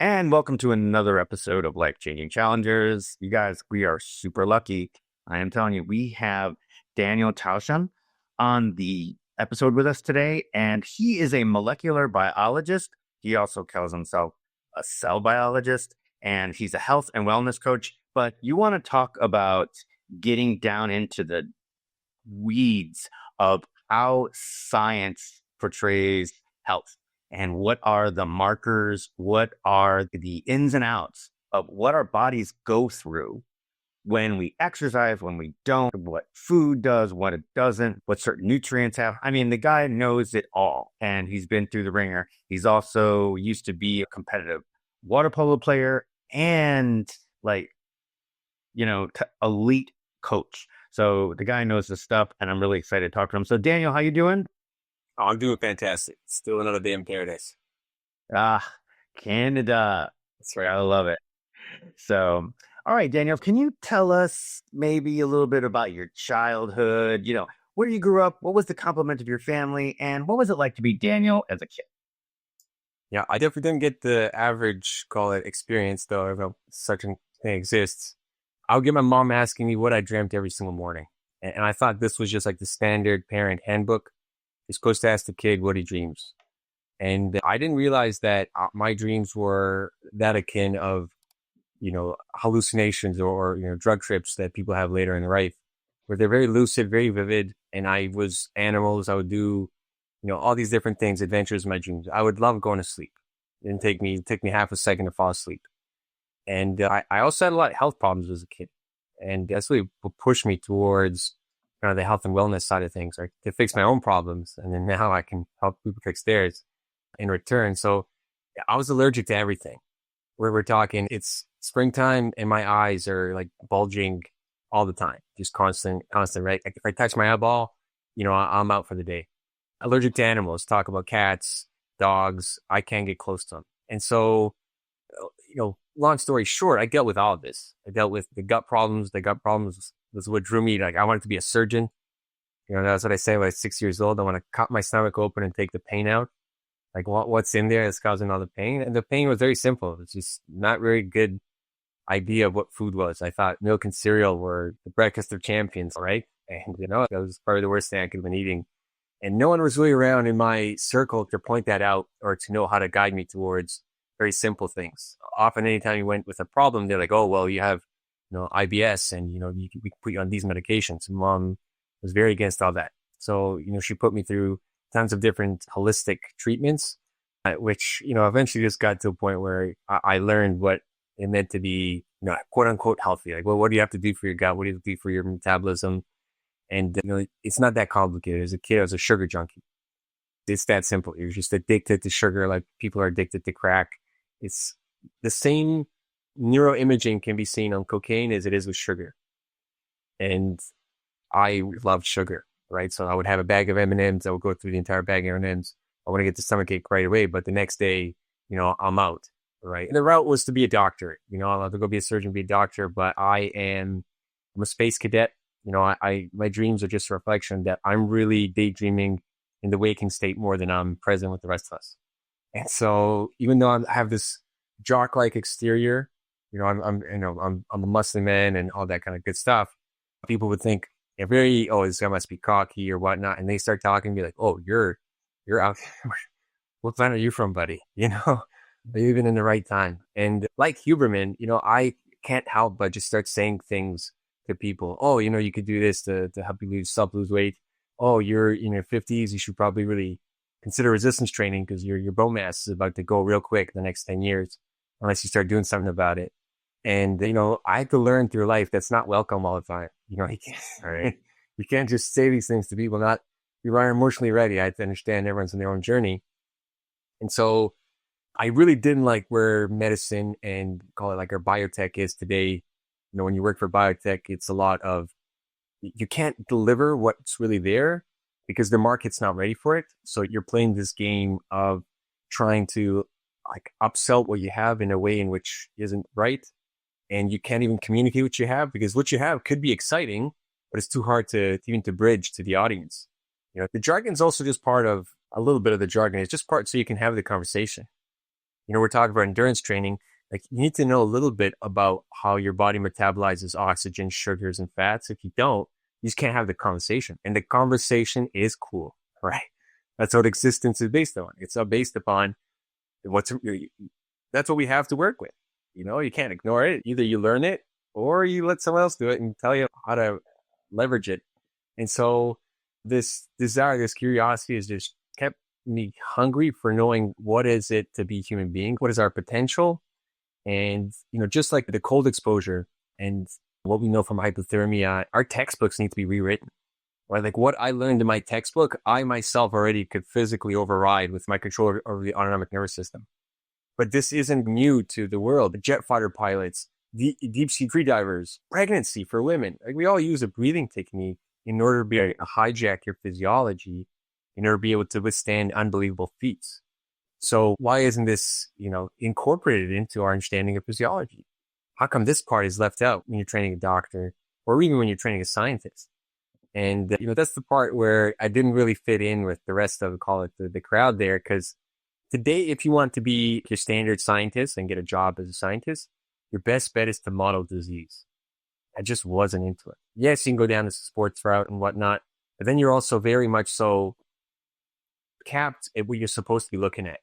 And welcome to another episode of Life Changing Challengers. You guys, we are super lucky. I am telling you, we have Daniel Tausan on the episode with us today, and he is a molecular biologist. He also calls himself a cell biologist, and he's a health and wellness coach. But you want to talk about getting down into the weeds of how science portrays health and what are the markers, what are the ins and outs of what our bodies go through when we exercise, when we don't, what food does, what it doesn't, what certain nutrients have. I mean, the guy knows it all and he's been through the ringer. He's also used to be a competitive water polo player and like, elite coach. So the guy knows the stuff and I'm really excited to talk to him. So Daniel, how you doing? Oh, I'm doing fantastic. Still another day in paradise. Ah, Canada. That's right. I love it. So, all right, Daniel, can you tell us maybe a little bit about your childhood? Where you grew up, what was the complement of your family, and what was it like to be Daniel as a kid? Yeah, I definitely didn't get the average, call it experience, though, if such a thing exists. I would get my mom asking me what I dreamt every single morning. And I thought this was just like the standard parent handbook. You're supposed to ask the kid what he dreams. And I didn't realize that my dreams were that akin of, hallucinations or, drug trips that people have later in life, where they're very lucid, very vivid. And I was animals. I would do all these different things, adventures in my dreams. I would love going to sleep. It didn't take me half a second to fall asleep. And I also had a lot of health problems as a kid. And that's really what pushed me towards kind of the health and wellness side of things, right? To fix my own problems. And then now I can help people fix theirs in return. So I was allergic to everything. Where we're talking, it's springtime and my eyes are like bulging all the time, just constant, right? Like if I touch my eyeball, I'm out for the day. Allergic to animals, talk about cats, dogs, I can't get close to them. And so, long story short, I dealt with all of this. I dealt with the gut problems. The gut problems was what drew me. Like I wanted to be a surgeon. That's what I say when I was 6 years old. I want to cut my stomach open and take the pain out. Like what's in there that's causing all the pain. And the pain was very simple. It's just not very good idea of what food was. I thought milk and cereal were the breakfast of champions, right? And that was probably the worst thing I could have been eating. And no one was really around in my circle to point that out or to know how to guide me towards very simple things. Often anytime you went with a problem, they're like, oh, well, you have, IBS and, we can put you on these medications. And mom was very against all that. So, she put me through tons of different holistic treatments, which, eventually just got to a point where I learned what it meant to be, quote unquote healthy. Like, well, what do you have to do for your gut? What do you have to do for your metabolism? And, it's not that complicated. As a kid, I was a sugar junkie. It's that simple. You're just addicted to sugar, like people are addicted to crack. It's the same neuroimaging can be seen on cocaine as it is with sugar. And I loved sugar, right? So I would have a bag of M&Ms. I would go through the entire bag of M&Ms. I want to get the stomachache right away, but the next day, I'm out, right? And the route was to be a doctor. I'll have to go be a surgeon, be a doctor, but I'm a space cadet. My dreams are just a reflection that I'm really daydreaming in the waking state more than I'm present with the rest of us. And so even though I have this jock-like exterior, I'm a Muslim man and all that kind of good stuff, people would think this guy must be cocky or whatnot. And they start talking and be like, oh, you're out. What planet are you from, buddy? Are you even in the right time? And like Huberman, I can't help but just start saying things to people. Oh, you could do this to help you lose weight. Oh, you're in your 50s. You should probably really consider resistance training because your bone mass is about to go real quick the next 10 years unless you start doing something about it. And, I had to learn through life that's not welcome all the time. You can't, Right. you can't just say these things to people, you are emotionally ready. I have to understand everyone's on their own journey. And so I really didn't like where medicine and call it like our biotech is today. When you work for biotech, it's a lot of, you can't deliver what's really there because the market's not ready for it. So you're playing this game of trying to like upsell what you have in a way in which isn't right. And you can't even communicate what you have because what you have could be exciting, but it's too hard to even to bridge to the audience. The jargon's also just part of a little bit of the jargon. It's just part so you can have the conversation. we're talking about endurance training. Like, you need to know a little bit about how your body metabolizes oxygen, sugars, and fats. If you don't, you just can't have the conversation. And the conversation is cool, right? That's what existence is based on. It's based upon that's what we have to work with. You can't ignore it. Either you learn it or you let someone else do it and tell you how to leverage it. And so this desire, this curiosity has just kept me hungry for knowing what is it to be a human being? What is our potential? And, just like the cold exposure and what we know from hypothermia, our textbooks need to be rewritten. Right? Like, what I learned in my textbook, I myself already could physically override with my control over the autonomic nervous system. But this isn't new to the world. The jet fighter pilots, deep sea free divers, pregnancy for women. Like, we all use a breathing technique in order to be able to hijack your physiology, in order to be able to withstand unbelievable feats. So why isn't this, incorporated into our understanding of physiology? How come this part is left out when you're training a doctor or even when you're training a scientist? And, that's the part where I didn't really fit in with the rest of, call it the crowd there. Because today, if you want to be your standard scientist and get a job as a scientist, your best bet is to model disease. I just wasn't into it. Yes, you can go down the sports route and whatnot, but then you're also very much so capped at what you're supposed to be looking at.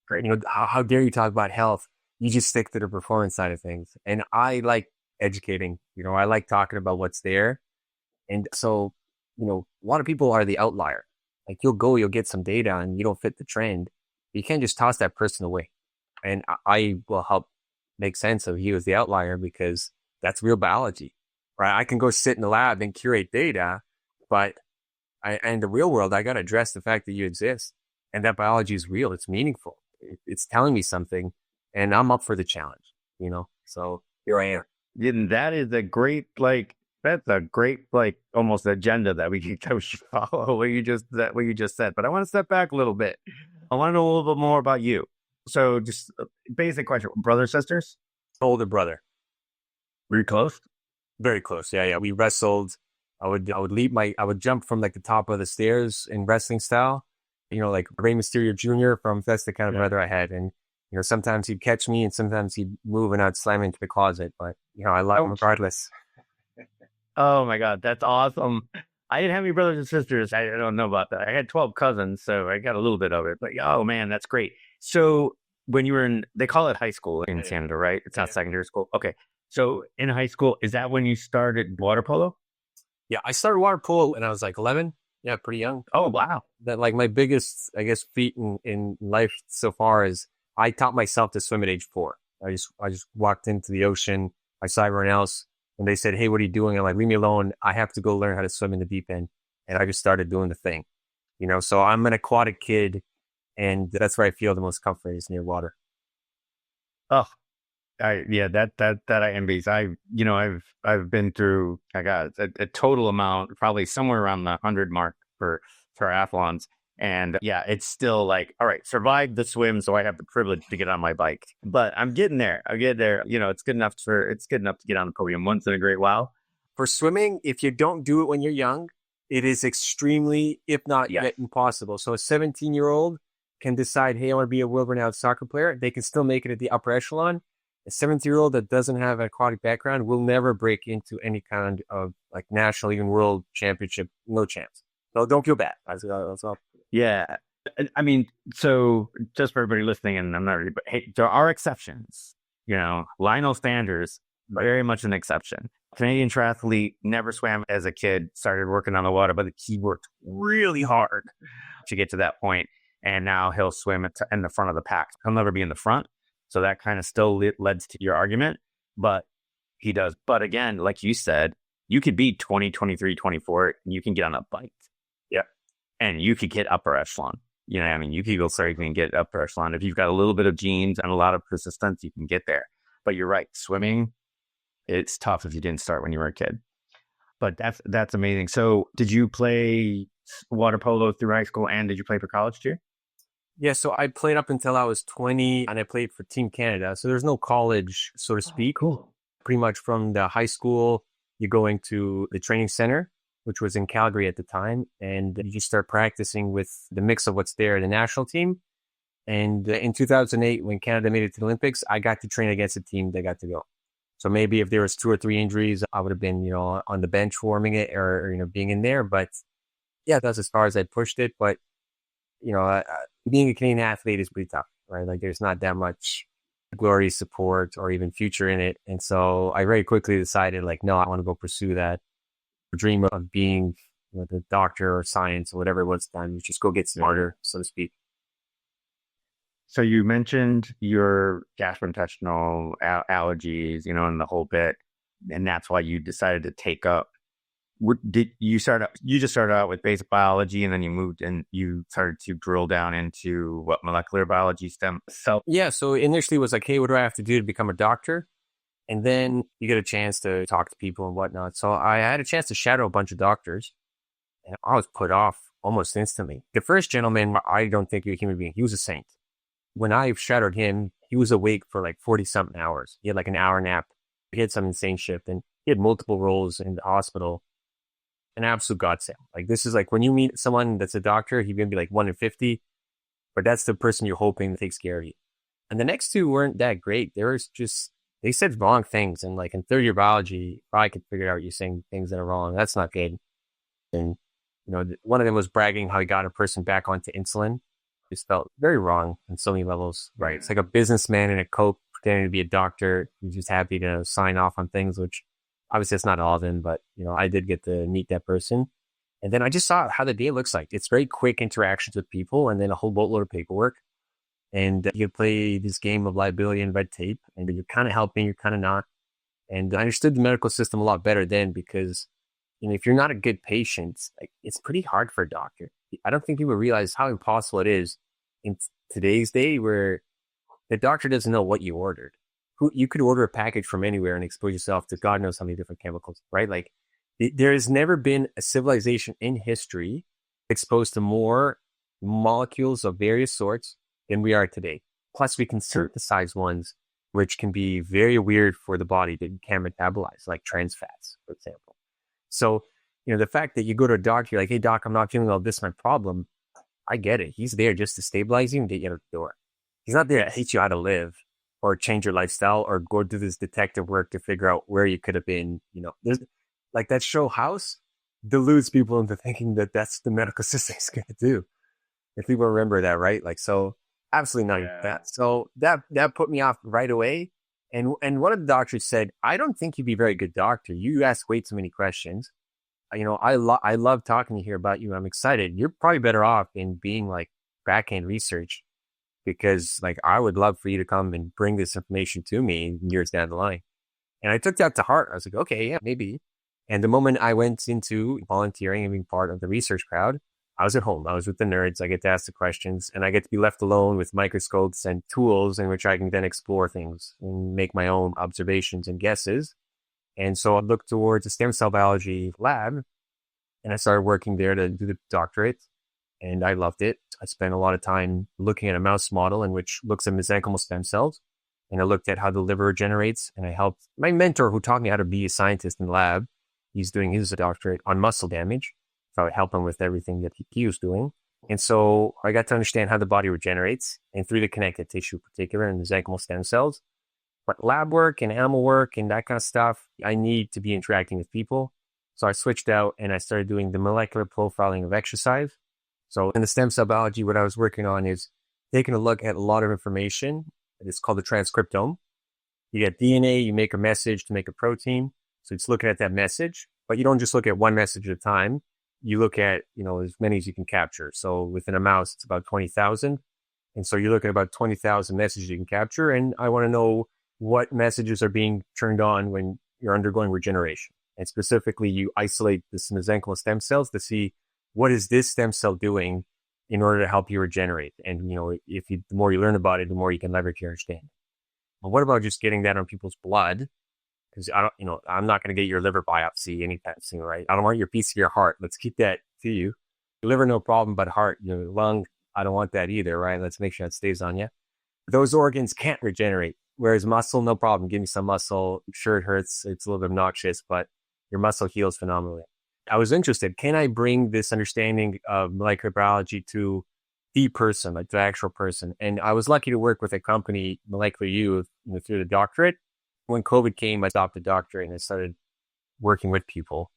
Right? How dare you talk about health? You just stick to the performance side of things. And I like educating, I like talking about what's there. And so, a lot of people are the outlier. Like, you'll get some data and you don't fit the trend. You can't just toss that person away. And I will help make sense of you as the outlier, because that's real biology, right? I can go sit in the lab and curate data, but in the real world, I got to address the fact that you exist and that biology is real. It's meaningful. It's telling me something, and I'm up for the challenge, So here I am. And that is a great, that's a great, almost agenda that we should follow, what you just said. But I want to step back a little bit. I want to know a little bit more about you. So just a basic question. Brothers, sisters? Older brother. Were you close? Very close. Yeah. We wrestled. I would jump from like the top of the stairs in wrestling style, like Rey Mysterio Jr. That's the kind of brother I had. And, sometimes he'd catch me and sometimes he'd move and I'd slam into the closet, but, I love him regardless. Oh my God, that's awesome. I didn't have any brothers and sisters. I don't know about that. I had 12 cousins, so I got a little bit of it. But oh man, that's great. So when you were they call it high school in Canada, right? It's not secondary school. Okay. So in high school, is that when you started water polo? Yeah, I started water polo when I was like 11. Yeah, pretty young. Oh, wow. That my biggest, I guess, feat in life so far is I taught myself to swim at age 4. I just walked into the ocean. I saw everyone else. And they said, "Hey, what are you doing?" I'm like, "Leave me alone. I have to go learn how to swim in the deep end." And I just started doing the thing, So I'm an aquatic kid, and that's where I feel the most comfort is near water. Oh, that I envy. I've been through, I got a total amount, probably somewhere around the 100 mark for triathlons. And yeah, it's still like, all right, survive the swim, so I have the privilege to get on my bike. But I'm getting there. It's good enough to get on the podium once in a great while. For swimming, if you don't do it when you're young, it is extremely, if not yet impossible. So a 17-year-old can decide, hey, I want to be a world-renowned soccer player. They can still make it at the upper echelon. A 17-year-old that doesn't have an aquatic background will never break into any kind of like national, even world championship. No chance. So don't feel bad. That's all. Yeah. I mean, so just for everybody listening, and I'm not really, but hey, there are exceptions. Lionel Sanders, very much an exception. Canadian triathlete, never swam as a kid, started working on the water, but he worked really hard to get to that point. And now he'll swim in the front of the pack. He'll never be in the front. So that kind of still led to your argument, but he does. But again, like you said, you could be 20, 23, 24, and you can get on a bike. Yeah. And you could get upper echelon. You could go start and get upper echelon. If you've got a little bit of genes and a lot of persistence, you can get there. But you're right. Swimming, it's tough if you didn't start when you were a kid. But that's amazing. So did you play water polo through high school, and did you play for college too? Yeah, so I played up until I was 20, and I played for Team Canada. So there's no college, so to speak. Oh, cool. Pretty much from the high school, you're going to the training center, which was in Calgary at the time, and you just start practicing with the mix of what's there, the national team. And in 2008, when Canada made it to the Olympics, I got to train against a team that got to go. So maybe if there was 2 or 3 injuries, I would have been, on the bench warming it or being in there. But yeah, that's as far as I pushed it. But, being a Canadian athlete is pretty tough, right? Like there's not that much glory, support, or even future in it. And so I very quickly decided like, no, I want to go pursue that dream of being the doctor or science or whatever it was done. Just go get smarter, so to speak. So you mentioned your gastrointestinal allergies, and the whole bit, and that's why you decided to take up. Did you start out? You just started out with basic biology, and then you moved and you started to drill down into what molecular biology stem cell. Yeah. So initially it was like, hey, what do I have to do to become a doctor? And then you get a chance to talk to people and whatnot. So I had a chance to shadow a bunch of doctors, and I was put off almost instantly. The first gentleman, I don't think he was a human being. He was a saint. When I shadowed him, he was awake for like 40 something hours. He had like an hour nap. He had some insane shift, and he had multiple roles in the hospital. An absolute godsend. Like this is like when you meet someone that's a doctor, he's gonna be like 1 in 50, but that's the person you're hoping takes care of you. And the next two weren't that great. They said wrong things, and like in third year biology, I could figure out you're saying things that are wrong. That's not good. And one of them was bragging how he got a person back onto insulin. Just felt very wrong on so many levels. Right? It's like a businessman in a Coke pretending to be a doctor who's just happy to sign off on things, which obviously it's not all of them, but I did get to meet that person. And then I just saw how the day looks like. It's very quick interactions with people and then a whole boatload of paperwork. And you play this game of liability and red tape, and you're kind of helping, you're kind of not. And I understood the medical system a lot better then because, if you're not a good patient, like it's pretty hard for a doctor. I don't think people realize how impossible it is in today's day where the doctor doesn't know what you ordered. You could order a package from anywhere and expose yourself to God knows how many different chemicals, right? Like there has never been a civilization in history exposed to more molecules of various sorts than we are today. Plus we can synthesize ones which can be very weird for the body that you can't metabolize, like trans fats, for example. So, the fact that you go to a doctor, you're like, hey doc, I'm not feeling well, this is my problem. I get it. He's there just to stabilize you and get you out of the door. He's not there to teach you how to live or change your lifestyle or go do this detective work to figure out where you could have been. There's like that show House deludes people into thinking that that's the medical system is going to do. If people remember that, right? Like, so absolutely not that. So that put me off right away. And one of the doctors said, I don't think you'd be a very good doctor. You ask way too many questions. I love talking to hear about you. I'm excited. You're probably better off in being like back end research, because like I would love for you to come and bring this information to me years down the line. And I took that to heart. I was like, okay, yeah, maybe. And the moment I went into volunteering and being part of the research crowd, I was at home. I was with the nerds. I get to ask the questions and I get to be left alone with microscopes and tools in which I can then explore things and make my own observations and guesses. And so I looked towards a stem cell biology lab and I started working there to do the doctorate. And I loved it. I spent a lot of time looking at a mouse model in which looks at mesenchymal stem cells. And I looked at how the liver regenerates. And I helped my mentor who taught me how to be a scientist in the lab. He's doing his doctorate on muscle damage. So I would help him with everything that he was doing. And so I got to understand how the body regenerates and through the connective tissue in particular and mesenchymal stem cells. But lab work and animal work and that kind of stuff, I need to be interacting with people. So I switched out and I started doing the molecular profiling of exercise. So in the stem cell biology, what I was working on is taking a look at a lot of information. It's called the transcriptome. You get DNA, you make a message to make a protein. So it's looking at that message, but you don't just look at one message at a time. You look at, as many as you can capture. So within a mouse, it's about 20,000. And so you're looking at about 20,000 messages you can capture. And I want to know what messages are being turned on when you're undergoing regeneration. And specifically, you isolate the mesenchymal stem cells to see what is this stem cell doing in order to help you regenerate. And, the more you learn about it, the more you can leverage your understanding. But what about just getting that on people's blood? Because I'm not going to get your liver biopsy anytime soon, right? I don't want your piece of your heart. Let's keep that to you. Your liver, no problem, but heart, your lung, I don't want that either, right? Let's make sure it stays on you. Those organs can't regenerate. Whereas muscle, no problem. Give me some muscle. Sure, it hurts. It's a little bit obnoxious, but your muscle heals phenomenally. I was interested. Can I bring this understanding of molecular biology to the person, like the actual person. And I was lucky to work with a company, Molecular You, through the doctorate. When COVID came, I stopped the doctorate and I started working with people.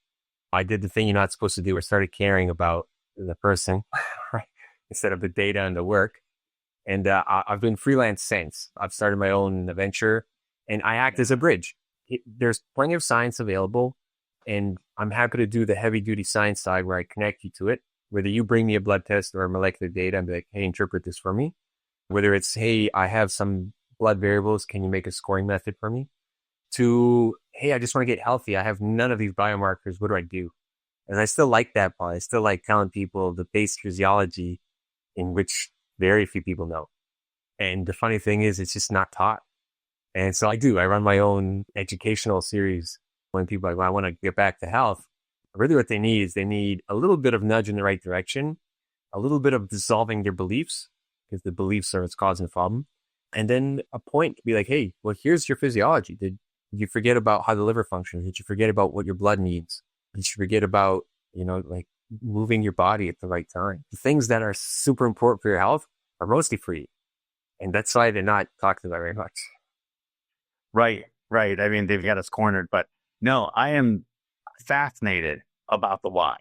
I did the thing you're not supposed to do. I started caring about the person, right, instead of the data and the work. And I've been freelance since. I've started my own venture, and I act as a bridge. There's plenty of science available, and I'm happy to do the heavy duty science side where I connect you to it. Whether you bring me a blood test or molecular data and be like, hey, interpret this for me. Whether it's, hey, I have some blood variables, can you make a scoring method for me? To, hey, I just want to get healthy. I have none of these biomarkers. What do I do? And I still like that part. I still like telling people the base physiology in which very few people know. And the funny thing is, it's just not taught. And so I do. I run my own educational series when people are like, well, I want to get back to health. Really what they need is they need a little bit of nudge in the right direction, a little bit of dissolving their beliefs, because the beliefs are what's causing the problem. And then a point to be like, hey, well, here's your physiology. Did you forget about how the liver functions? Did you forget about what your blood needs? Did you forget about, like moving your body at the right time? The things that are super important for your health are mostly free. And that's why they're not talked about very much. Right. I mean, they've got us cornered, but no, I am fascinated about the why.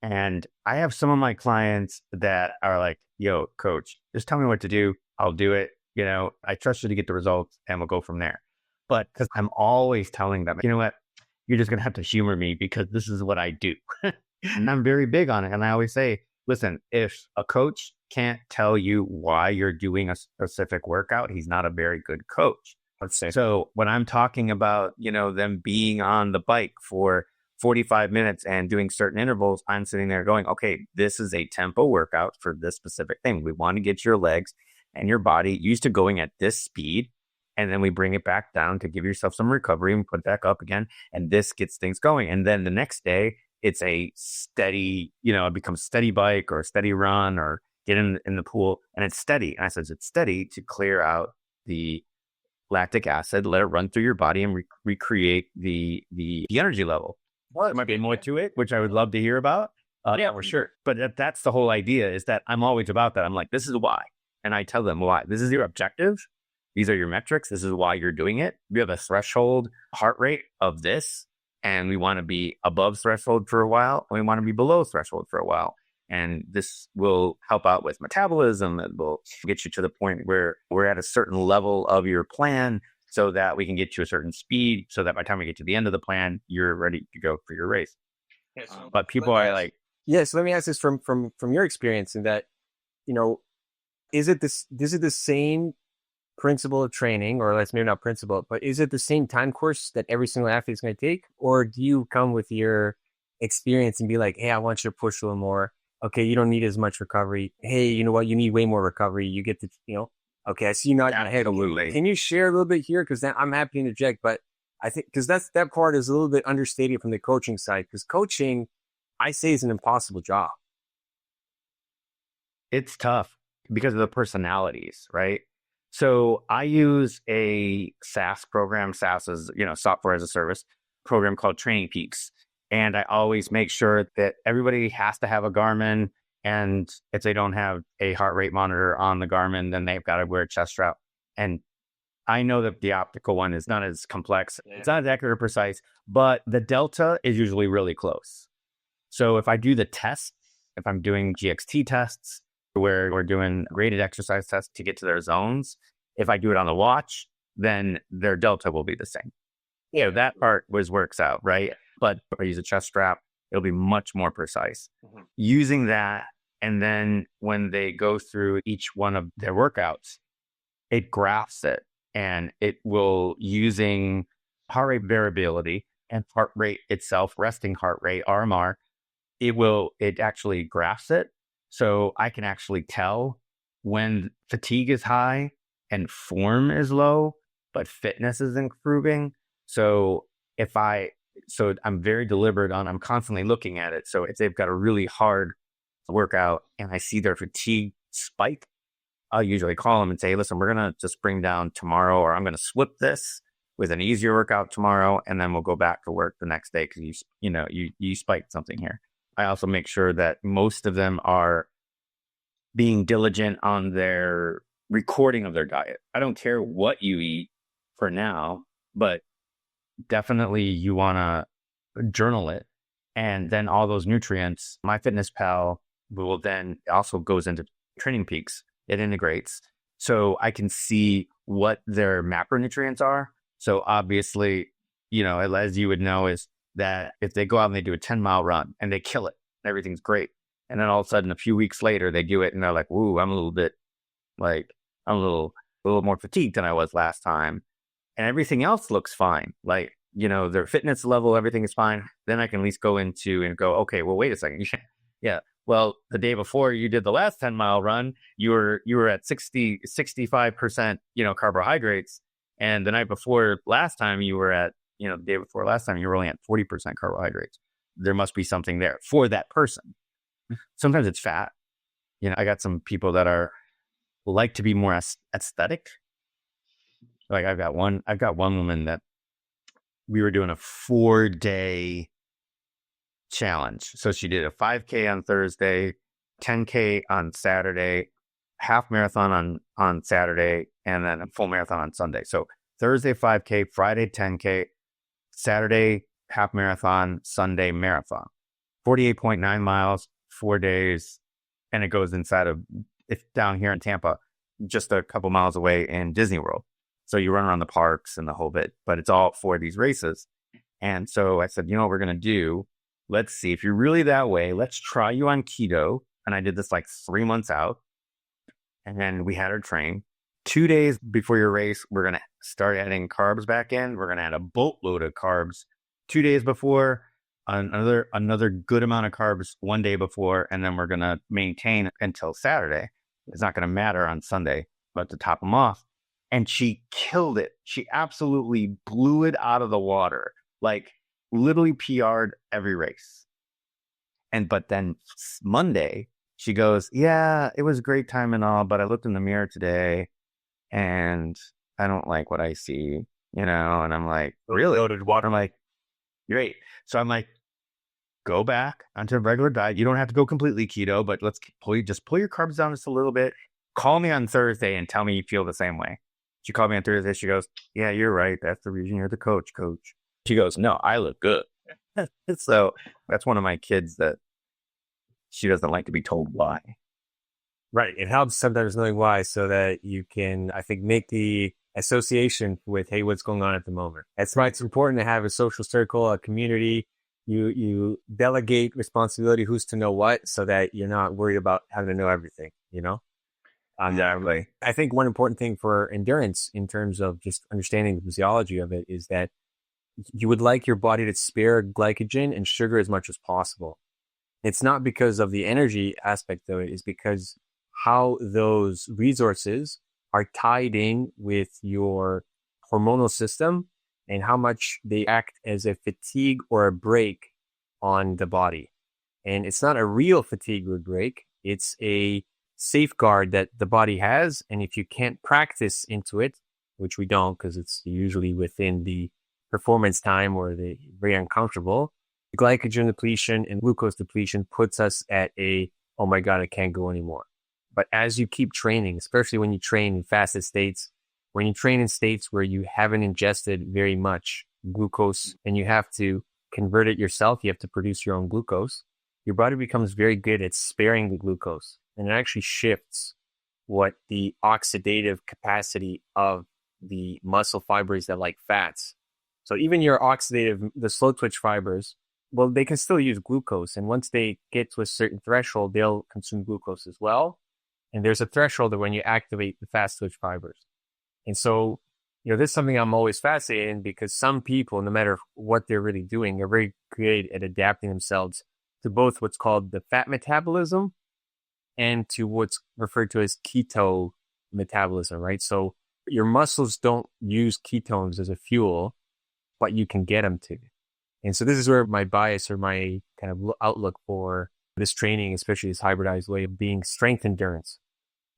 And I have some of my clients that are like, yo, coach, just tell me what to do. I'll do it. I trust you to get the results and we'll go from there. But because I'm always telling them, you know what, you're just going to have to humor me because this is what I do. And I'm very big on it. And I always say, listen, if a coach can't tell you why you're doing a specific workout, he's not a very good coach. So when I'm talking about, them being on the bike for 45 minutes and doing certain intervals, I'm sitting there going, okay, this is a tempo workout for this specific thing. We want to get your legs and your body used to going at this speed. And then we bring it back down to give yourself some recovery and put it back up again. And this gets things going. And then the next day, it's a steady, it becomes steady bike or a steady run or get in the pool and it's steady. And I said, it's steady to clear out the lactic acid, let it run through your body and recreate the energy level. Well, there might be more to it, which I would love to hear about. Yeah, for sure. But that's the whole idea is that I'm always about that. I'm like, this is why. And I tell them why. This is your objective. These are your metrics. This is why you're doing it. We have a threshold heart rate of this, and we want to be above threshold for a while, and we want to be below threshold for a while. And this will help out with metabolism. It will get you to the point where we're at a certain level of your plan so that we can get to a certain speed so that by the time we get to the end of the plan, you're ready to go for your race. But people are like... Yeah, so let me ask this from your experience in that, is it the same principle of training, or let's maybe not principle, but is it the same time course that every single athlete is going to take? Or do you come with your experience and be like, hey, I want you to push a little more. Okay, you don't need as much recovery. Hey, you know what? You need way more recovery. You get to, okay, I see you nodding your head. Absolutely. Can you share a little bit here? Because I'm happy to interject, but I think, because that part is a little bit understated from the coaching side, because coaching, I say, is an impossible job. It's tough because of the personalities, right? So I use a SaaS program. SaaS is, software as a service program called Training Peaks. And I always make sure that everybody has to have a Garmin. And if they don't have a heart rate monitor on the Garmin, then they've got to wear a chest strap. And I know that the optical one is not as complex. Yeah. It's not as accurate or precise, but the delta is usually really close. So if I do the test, if I'm doing GXT tests, where we're doing graded exercise tests to get to their zones, if I do it on the watch, then their delta will be the same. That part works out, right? But if I use a chest strap, it'll be much more precise. Mm-hmm. Using that, and then when they go through each one of their workouts, it graphs it, and it will, using heart rate variability and heart rate itself, resting heart rate, RMR, it actually graphs it. So I can actually tell when fatigue is high and form is low, but fitness is improving. So I'm very deliberate I'm constantly looking at it. So if they've got a really hard workout and I see their fatigue spike, I'll usually call them and say, listen, we're going to just bring down tomorrow, or I'm going to flip this with an easier workout tomorrow. And then we'll go back to work the next day because you spiked something here. I also make sure that most of them are being diligent on their recording of their diet. I don't care what you eat for now, but definitely you want to journal it. And then all those nutrients, MyFitnessPal will then also goes into Training Peaks. It integrates. So I can see what their macronutrients are. So obviously, as you would know, is that if they go out and they do a 10-mile run and they kill it, everything's great. And then all of a sudden, a few weeks later, they do it and they're like, "Ooh, I'm a little more fatigued than I was last time." And everything else looks fine. Like, their fitness level, everything is fine. Then I can at least go into and go, okay, well, wait a second. Yeah. Well, the day before you did the last 10-mile run, you were at 65%, carbohydrates. And the night before last time you were at, the day before last time, you were only at 40% carbohydrates. There must be something there for that person. Sometimes it's fat. I got some people that like to be more aesthetic. Like I've got one woman that we were doing a 4-day challenge. So she did a 5K on Thursday, 10K on Saturday, half marathon on Saturday, and then a full marathon on Sunday. So Thursday 5K, Friday 10K, Saturday half marathon, Sunday marathon. 48.9 miles, 4 days, and it goes inside of, it's down here in Tampa, just a couple miles away in Disney World. So you run around the parks and the whole bit, but it's all for these races. And so I said, what we're going to do, let's see, if you're really that way, let's try you on keto. And I did this like 3 months out. And then we had her train. 2 days before your race, we're going to start adding carbs back in. We're going to add a boatload of carbs 2 days before, another good amount of carbs 1 day before, and then we're going to maintain until Saturday. It's not going to matter on Sunday, but to top them off. And she killed it. She absolutely blew it out of the water, like literally PR'd every race. But then Monday, she goes, "Yeah, it was a great time and all, but I looked in the mirror today and I don't like what I see, And I'm like, "Really?" Loaded water. I'm like, "Great." So I'm like, go back onto a regular diet. You don't have to go completely keto, but let's pull your carbs down just a little bit. Call me on Thursday and tell me you feel the same way. She called me on Thursday. She goes, "Yeah, you're right. That's the reason you're the coach. She goes, "No, I look good." So that's one of my kids that she doesn't like to be told why. Right. It helps sometimes knowing why so that you can, I think, make the association with, hey, what's going on at the moment. That's why it's important to have a social circle, a community. You delegate responsibility, who's to know what, so that you're not worried about having to know everything, Exactly. I think one important thing for endurance in terms of just understanding the physiology of it is that you would like your body to spare glycogen and sugar as much as possible. It's not because of the energy aspect of it, it's because how those resources are tied in with your hormonal system and how much they act as a fatigue or a break on the body. And it's not a real fatigue or break. It's a safeguard that the body has. And if you can't practice into it, which we don't because it's usually within the performance time or the very uncomfortable, glycogen depletion and glucose depletion puts us at oh my God, I can't go anymore. But as you keep training, especially when you train in fasted states, when you train in states where you haven't ingested very much glucose and you have to convert it yourself, you have to produce your own glucose, your body becomes very good at sparing the glucose. And it actually shifts what the oxidative capacity of the muscle fibers that like fats. So even your oxidative, the slow twitch fibers, well, they can still use glucose. And once they get to a certain threshold, they'll consume glucose as well. And there's a threshold when you activate the fast twitch fibers. And so, this is something I'm always fascinated in because some people, no matter what they're really doing, are very good at adapting themselves to both what's called the fat metabolism and to what's referred to as keto metabolism, right? So your muscles don't use ketones as a fuel, but you can get them to. And so this is where my bias or my kind of outlook for this training, especially this hybridized way of being strength endurance,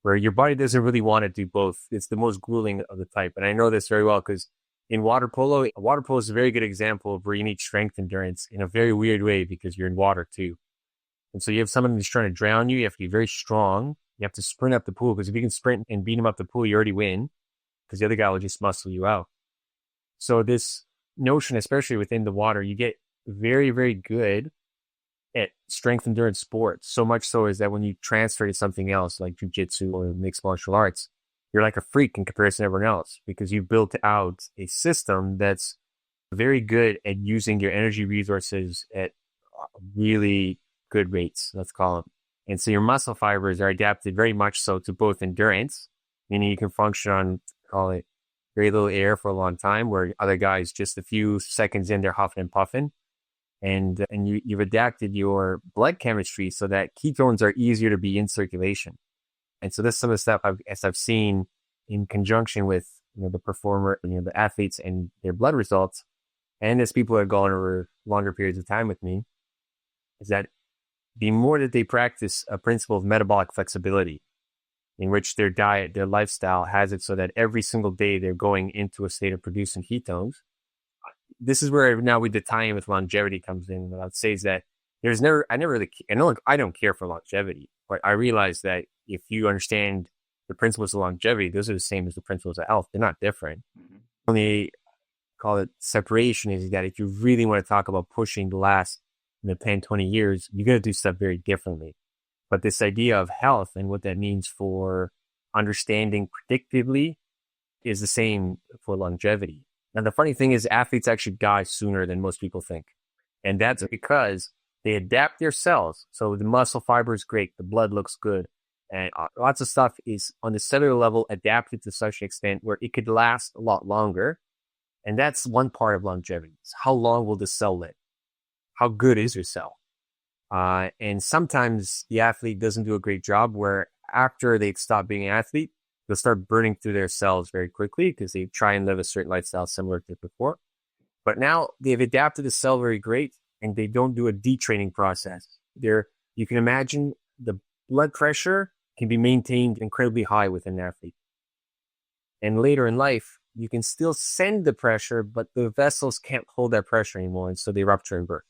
where your body doesn't really want to do both. It's the most grueling of the type. And I know this very well because in water polo is a very good example of where you need strength endurance in a very weird way because you're in water too. And so you have someone who's trying to drown you. You have to be very strong, You have to sprint up the pool, because if you can sprint and beat him up the pool, you already win, because the other guy will just muscle you out. So this notion, especially within the water, you get very, very good at strength endurance sports. So much so is that when you transfer to something else like jujitsu or mixed martial arts, you're like a freak in comparison to everyone else, because you've built out a system that's very good at using your energy resources at really good rates, let's call them. And so your muscle fibers are adapted very much so to both endurance, meaning you can function on, call it, very little air for a long time, where other guys, just a few seconds in, they're huffing and puffing. And you've adapted your blood chemistry so that ketones are easier to be in circulation. And so this is some of the stuff I've seen in conjunction with, the performer, the athletes and their blood results. And as people have gone over longer periods of time with me, is that the more that they practice a principle of metabolic flexibility, in which their diet, their lifestyle has it so that every single day they're going into a state of producing ketones. This is where now with the tie-in with longevity comes in. What I would say is that I don't care for longevity, but I realize that if you understand the principles of longevity, those are the same as the principles of health. They're not different. Mm-hmm. Only call it separation is that if you really want to talk about pushing the last 10, 20 years, you're going to do stuff very differently. But this idea of health and what that means for understanding predictively is the same for longevity. Now, the funny thing is athletes actually die sooner than most people think. And that's because they adapt their cells. So the muscle fiber is great. The blood looks good. And lots of stuff is on the cellular level adapted to such an extent where it could last a lot longer. And that's one part of longevity. It's how long will the cell live? How good is your cell? And sometimes the athlete doesn't do a great job, where after they stop being an athlete, they'll start burning through their cells very quickly because they try and live a certain lifestyle similar to before. But now they've adapted the cell very great, and they don't do a detraining process. You can imagine the blood pressure can be maintained incredibly high with an athlete. And later in life, you can still send the pressure, but the vessels can't hold that pressure anymore, and so they rupture in birth.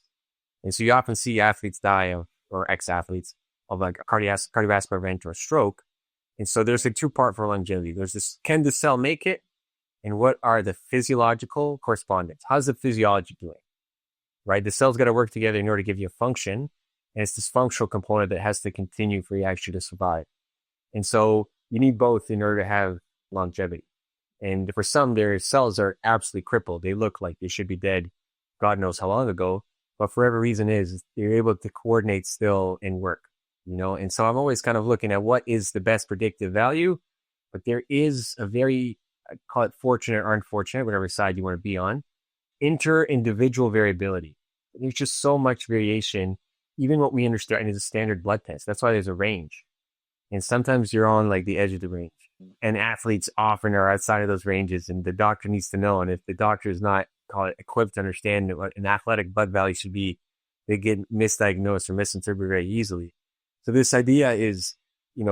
And so you often see athletes die or ex-athletes of like a cardiovascular event or a stroke. And so there's a two-part for longevity. There's this, can the cell make it? And what are the physiological correspondence? How's the physiology doing? Right? The cells got to work together in order to give you a function. And it's this functional component that has to continue for you actually to survive. And so you need both in order to have longevity. And for some, their cells are absolutely crippled. They look like they should be dead God knows how long ago. But for whatever reason they're able to coordinate still and work, And so I'm always kind of looking at what is the best predictive value. But there is a very, I call it fortunate or unfortunate, whatever side you want to be on, inter-individual variability. There's just so much variation. Even what we understand is a standard blood test. That's why there's a range. And sometimes you're on like the edge of the range. And athletes often are outside of those ranges, and the doctor needs to know. And if the doctor is not, call it, equipped to understand what an athletic blood value should be, they get misdiagnosed or misinterpreted very easily. So this idea is,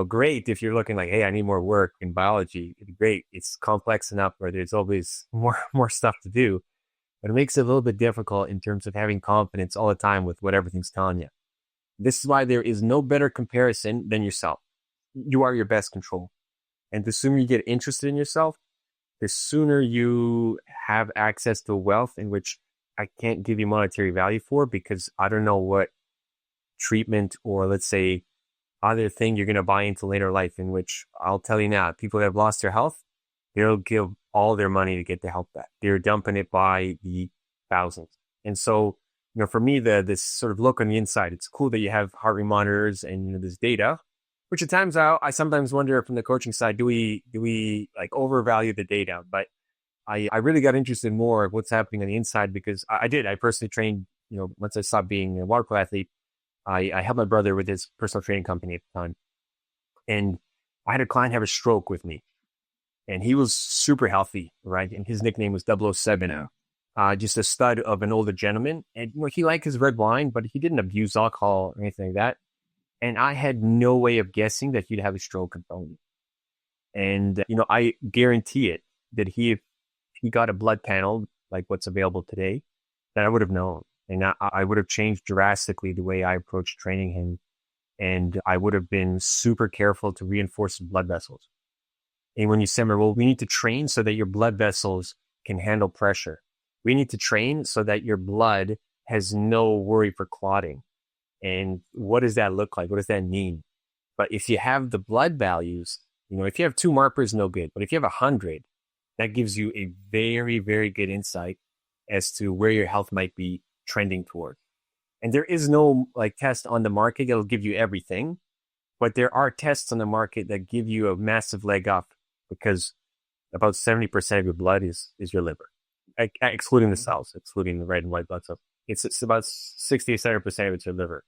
great if you're looking like, hey, I need more work in biology. It's great. It's complex enough where there's always more stuff to do. But it makes it a little bit difficult in terms of having confidence all the time with what everything's telling you. This is why there is no better comparison than yourself. You are your best control. And the sooner you get interested in yourself, the sooner you have access to wealth in which I can't give you monetary value for, because I don't know what treatment or, let's say, other thing you're going to buy into later life, in which I'll tell you now, people that have lost their health, they'll give all their money to get their health back. They're dumping it by the thousands. And so, for me, this sort of look on the inside, it's cool that you have heart rate monitors and this data, which at times I sometimes wonder from the coaching side, do we like overvalue the data? But I really got interested more of what's happening on the inside, because I personally trained, once I stopped being a water polo athlete, I helped my brother with his personal training company at the time. And I had a client have a stroke with me, and he was super healthy, right? And his nickname was 007, just a stud of an older gentleman. And he liked his red wine, but he didn't abuse alcohol or anything like that. And I had no way of guessing that he'd have a stroke in front of me. And, I guarantee it that if he got a blood panel like what's available today, that I would have known. And I would have changed drastically the way I approached training him. and I would have been super careful to reinforce the blood vessels. And when you say, well, we need to train so that your blood vessels can handle pressure. We need to train so that your blood has no worry for clotting. And what does that look like? What does that mean? But if you have the blood values, if you have 2 markers, no good. But if you have 100, that gives you a very, very good insight as to where your health might be trending toward. And there is no test on the market that'll give you everything, but there are tests on the market that give you a massive leg up, because about 70% of your blood is your liver, excluding the cells, excluding the red and white blood cells. It's about 60 or 70% of it's your liver.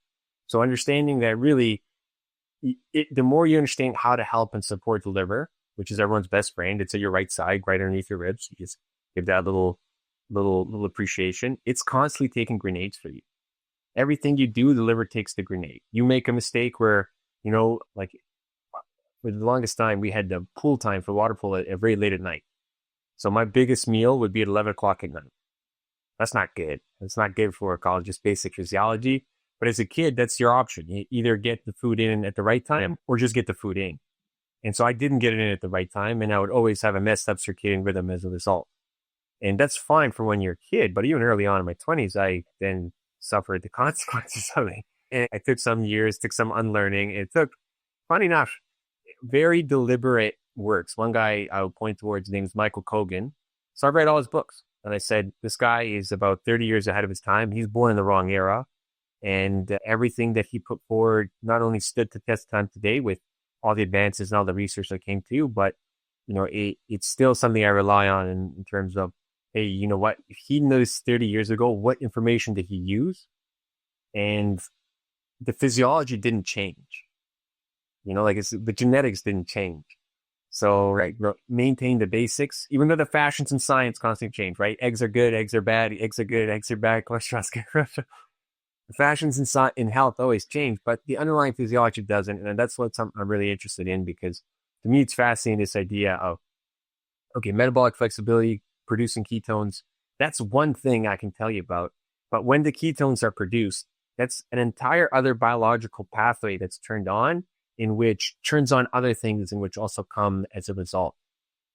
So understanding that really, the more you understand how to help and support the liver, which is everyone's best friend, it's at your right side, right underneath your ribs. You just give that little appreciation. It's constantly taking grenades for you. Everything you do, the liver takes the grenade. You make a mistake where, for the longest time, we had the pool time for water polo at very late at night. So my biggest meal would be at 11 o'clock at night. That's not good. It's not good for college, just basic physiology. But as a kid, that's your option. You either get the food in at the right time or just get the food in. And so I didn't get it in at the right time, and I would always have a messed up circadian rhythm as a result. And that's fine for when you're a kid, but even early on in my 20s, I then suffered the consequences of it. And I took some years, took some unlearning. It took, funny enough, very deliberate works. One guy I would point towards, his name is Michael Kogan. So I read all his books, and I said, this guy is about 30 years ahead of his time. He's born in the wrong era. And everything that he put forward not only stood the test of time today with all the advances and all the research that came to, but, it's still something I rely on in terms of, hey, you know what? If he noticed 30 years ago, what information did he use? And the physiology didn't change. The genetics didn't change. So, right, maintain the basics, even though the fashions in science constantly change, right? Eggs are good, eggs are bad, eggs are good, eggs are bad, cholesterol's good. The fashions in health always change, but the underlying physiology doesn't. And that's what I'm really interested in, because to me, it's fascinating, this idea of, okay, metabolic flexibility, producing ketones. That's one thing I can tell you about. But when the ketones are produced, that's an entire other biological pathway that's turned on, in which turns on other things, in which also come as a result.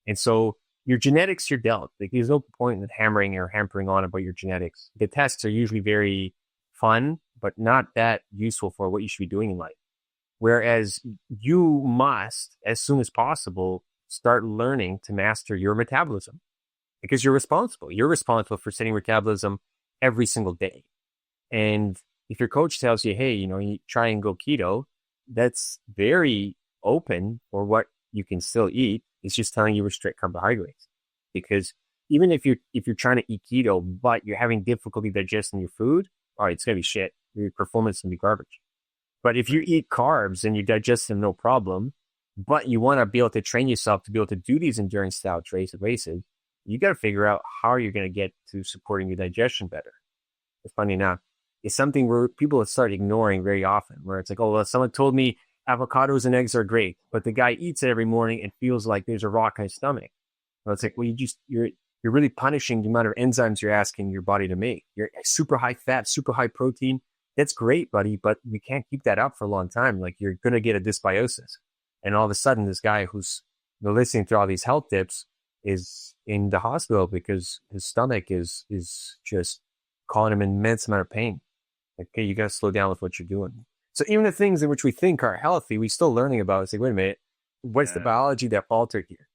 And so your genetics, you're dealt. There's no point in hammering or hampering on about your genetics. The tests are usually very fun, but not that useful for what you should be doing in life. Whereas you must, as soon as possible, start learning to master your metabolism, because you're responsible. You're responsible for setting metabolism every single day. And if your coach tells you, hey, you try and go keto, that's very open for what you can still eat. It's just telling you restrict carbohydrates. Because even if you're trying to eat keto, but you're having difficulty digesting your food, all right, it's going to be shit. Your performance is going to be garbage. But if you eat carbs and you digest them, no problem, but you want to be able to train yourself to be able to do these endurance style races, you got to figure out how you're going to get to supporting your digestion better. It's funny enough, it's something where people start ignoring very often, where it's like, oh, well, someone told me avocados and eggs are great, but the guy eats it every morning and feels like there's a rock in his stomach. Well, it's like, well, you're really punishing the amount of enzymes you're asking your body to make. You're super high fat, super high protein. That's great, buddy, but you can't keep that up for a long time. You're going to get a dysbiosis. And all of a sudden, this guy who's listening to all these health tips is in the hospital because his stomach is just causing him an immense amount of pain. Okay, you got to slow down with what you're doing. So even the things in which we think are healthy, we're still learning about. It's like, wait a minute, what's the biology that altered here?